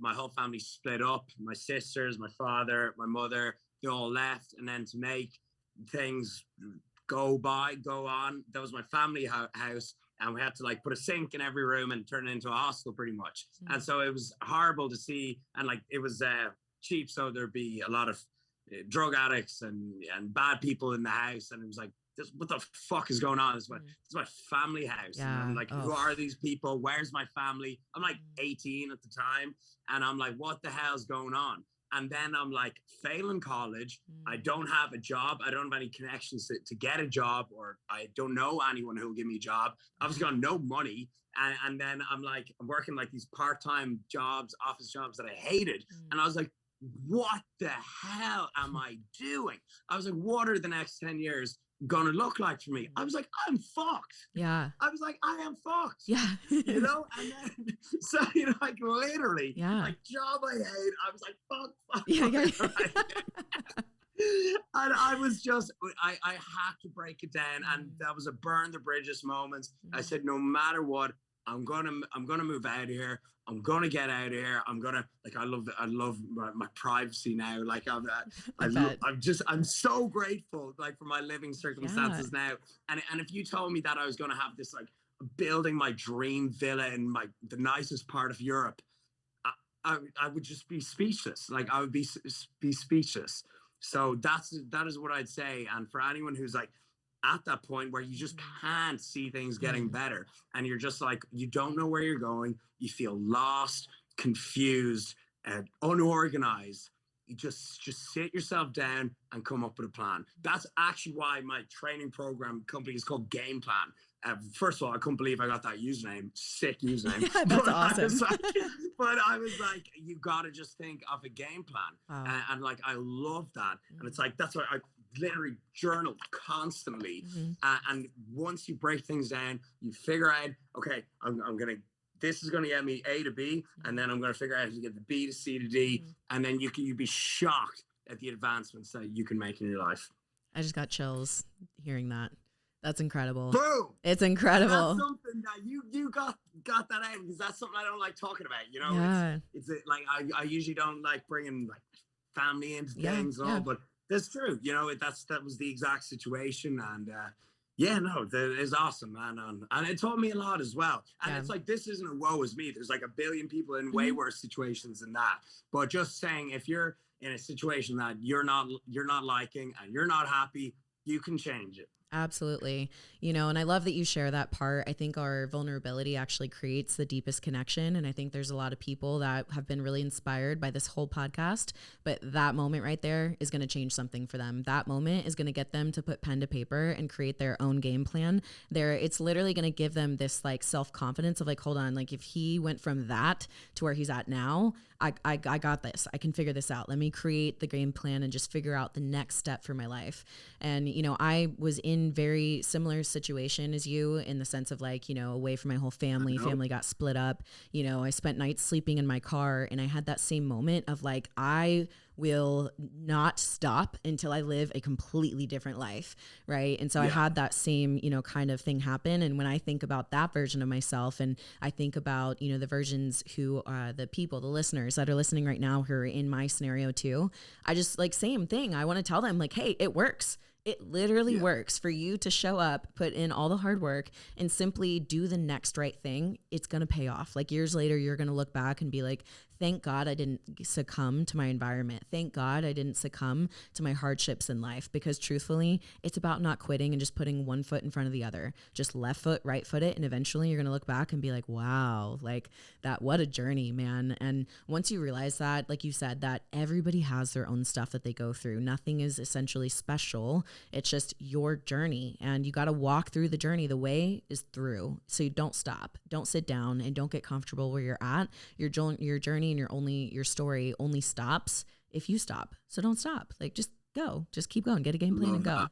B: My whole family split up. My sisters, my father, my mother, they all left. And then to make things go on, that was my family house. And we had to like put a sink in every room and turn it into a hostel pretty much. And so it was horrible to see. And like it was cheap. So there'd be a lot of drug addicts and bad people in the house. And it was like, what the fuck is going on? This is my family house.
A: Yeah.
B: And I'm like, who are these people? Where's my family? I'm like 18 at the time. And I'm like, what the hell's going on? And then I'm like failing college. I don't have a job. I don't have any connections to get a job, or I don't know anyone who will give me a job. I've got no money. And then I'm working like these part-time jobs, office jobs that I hated. And I was like, what the hell am I doing? I was like, what are the next 10 years gonna look like for me? I was like, I'm fucked.
A: Yeah.
B: I was like, I am fucked.
A: Yeah.
B: And then so like literally, like job I hate. I was like, fuck.
A: Yeah.
B: And I was just, I had to break it down, and that was a burn the bridges moment. I said, no matter what, I'm gonna move out of here. I'm gonna get out of here. I'm gonna I love my privacy now. Like I'm so grateful like for my living circumstances now. And if you told me that I was gonna have this like building my dream villa in the nicest part of Europe, I would just be speechless. Like I would be speechless. So that is what I'd say. And for anyone who's like at that point where you just can't see things getting better, and you're just like, you don't know where you're going, you feel lost, confused, and unorganized, you just sit yourself down and come up with a plan. That's actually why my training program company is called Game Plan. First of all, I couldn't believe I got that username. Sick username.
A: That's awesome.
B: But I was like, you got to just think of a game plan. Wow. And like, I love that. And it's like, that's why I literally journal constantly. And once you break things down, you figure out, okay, this is going to get me A to B, and then I'm going to figure out how to get the B to C to D, and then you'd be shocked at the advancements that you can make in your life.
A: I just got chills hearing that. That's incredible.
B: Boom!
A: It's incredible.
B: That's something that you got that out, because that's something I don't like talking about. You know, it's like I usually don't like bringing like family into things and all, but that's true. You know, that was the exact situation, and that is awesome, man. And it taught me a lot as well. And it's like, this isn't a woe is me. There's like a billion people in way worse situations than that. But just saying, if you're in a situation that you're not liking and you're not happy, you can change it.
A: Absolutely. You know, and I love that you share that part. I think our vulnerability actually creates the deepest connection. And I think there's a lot of people that have been really inspired by this whole podcast, but that moment right there is going to change something for them. That moment is going to get them to put pen to paper and create their own game plan. It's literally going to give them this like self-confidence of like, hold on, like if he went from that to where he's at now, I got this. I can figure this out. Let me create the game plan and just figure out the next step for my life. And, you know, I was in in very similar situation as you in the sense of like, you know, away from my whole family got split up. You know, I spent nights sleeping in my car, and I had that same moment of like, I will not stop until I live a completely different life. Right. And so I had that same, you know, kind of thing happen. And when I think about that version of myself, and I think about, you know, the versions who are the people, the listeners that are listening right now who are in my scenario too, I just like, same thing. I want to tell them like, hey, it works. It literally works for you to show up, put in all the hard work, and simply do the next right thing. It's going to pay off. Like years later, you're going to look back and be like, thank God I didn't succumb to my environment. Thank God I didn't succumb to my hardships in life, because truthfully, it's about not quitting and just putting one foot in front of the other. Just left foot, right foot it. And eventually you're going to look back and be like, wow, like that, what a journey, man. And once you realize that, like you said, that everybody has their own stuff that they go through. Nothing is essentially special. It's just your journey, and you got to walk through the journey. The way is through. So you don't stop, don't sit down, and don't get comfortable where you're at. Your journey and your story only stops if you stop. So don't stop. Like just go, just keep going, get a game plan and go.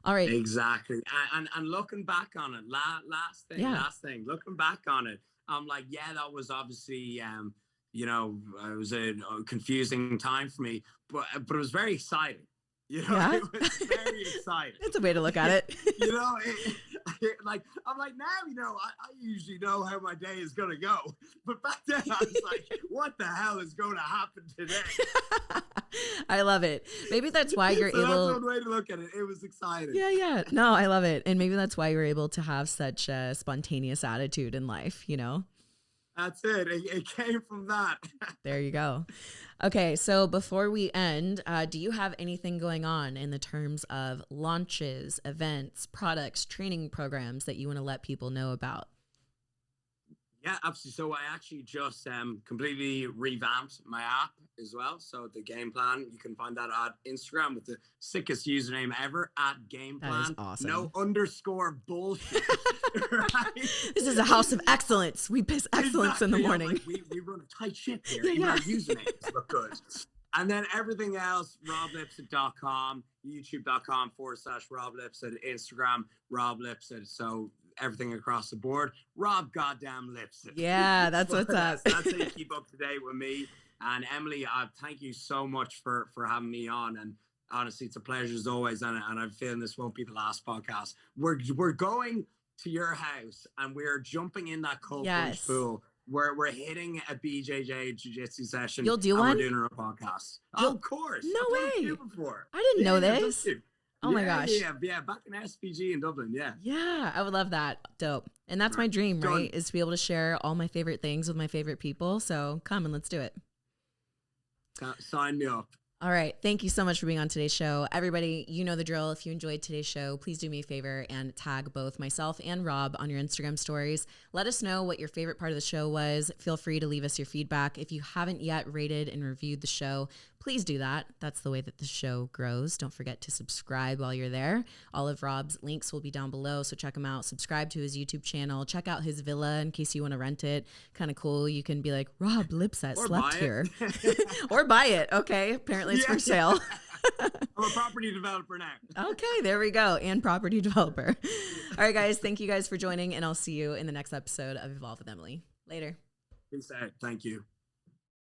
A: All right.
B: Exactly. And looking back on it, last thing, looking back on it, I'm like, yeah, that was obviously, you know, it was a confusing time for me, but it was very exciting. You know, it was very exciting.
A: It's a way to look at it.
B: You know, like, I'm like, now, you know, I usually know how my day is going to go. But back then I was like, what the hell is going to happen today?
A: I love it. Maybe that's why you're able.
B: That's one way to look at it. It was exciting.
A: Yeah. No, I love it. And maybe that's why you're able to have such a spontaneous attitude in life, you know?
B: That's it. It came from that.
A: There you go. Okay, so before we end, do you have anything going on in the terms of launches, events, products, training programs that you want to let people know about?
B: Yeah, absolutely. So I actually just completely revamped my app as well. So the game plan, you can find that at Instagram with the sickest username ever, at game plan.
A: That is awesome.
B: No underscore bullshit. Right?
A: This is a house of excellence. We piss excellence in the morning.
B: Like, we run a tight ship here. Even our usernames look good. And then everything else, roblipsett.com, youtube.com/roblipsett, Instagram, roblipsett. So everything across the board, Rob goddamn Lipsett.
A: Yeah, that's what's up.
B: That's how you keep up to date with me. And Emily, thank you so much for having me on. And honestly, it's a pleasure as always. And I'm feeling this won't be the last podcast. We're going to your house and we're jumping in that cold plunge pool. We're hitting a BJJ jiu-jitsu session.
A: You'll do one?
B: We're doing a podcast. Of course.
A: No way.
B: Before.
A: I didn't know this. Oh my gosh.
B: Yeah, back in SPG in Dublin,
A: Yeah, I would love that. Dope. And that's my dream, right? Is to be able to share all my favorite things with my favorite people. So come and let's do it.
B: Sign me up.
A: All right. Thank you so much for being on today's show. Everybody, you know the drill. If you enjoyed today's show, please do me a favor and tag both myself and Rob on your Instagram stories. Let us know what your favorite part of the show was. Feel free to leave us your feedback. If you haven't yet rated and reviewed the show, please do that. That's the way that the show grows. Don't forget to subscribe while you're there. All of Rob's links will be down below, so check him out. Subscribe to his YouTube channel. Check out his villa in case you want to rent it. Kind of cool. You can be like, Rob Lipsett slept here. Or buy it. Okay. Apparently it's for sale.
B: I'm a property developer now.
A: Okay, there we go. And property developer. All right, guys. Thank you guys for joining, and I'll see you in the next episode of Evolve with Emily. Later.
B: Peace out. Thank you.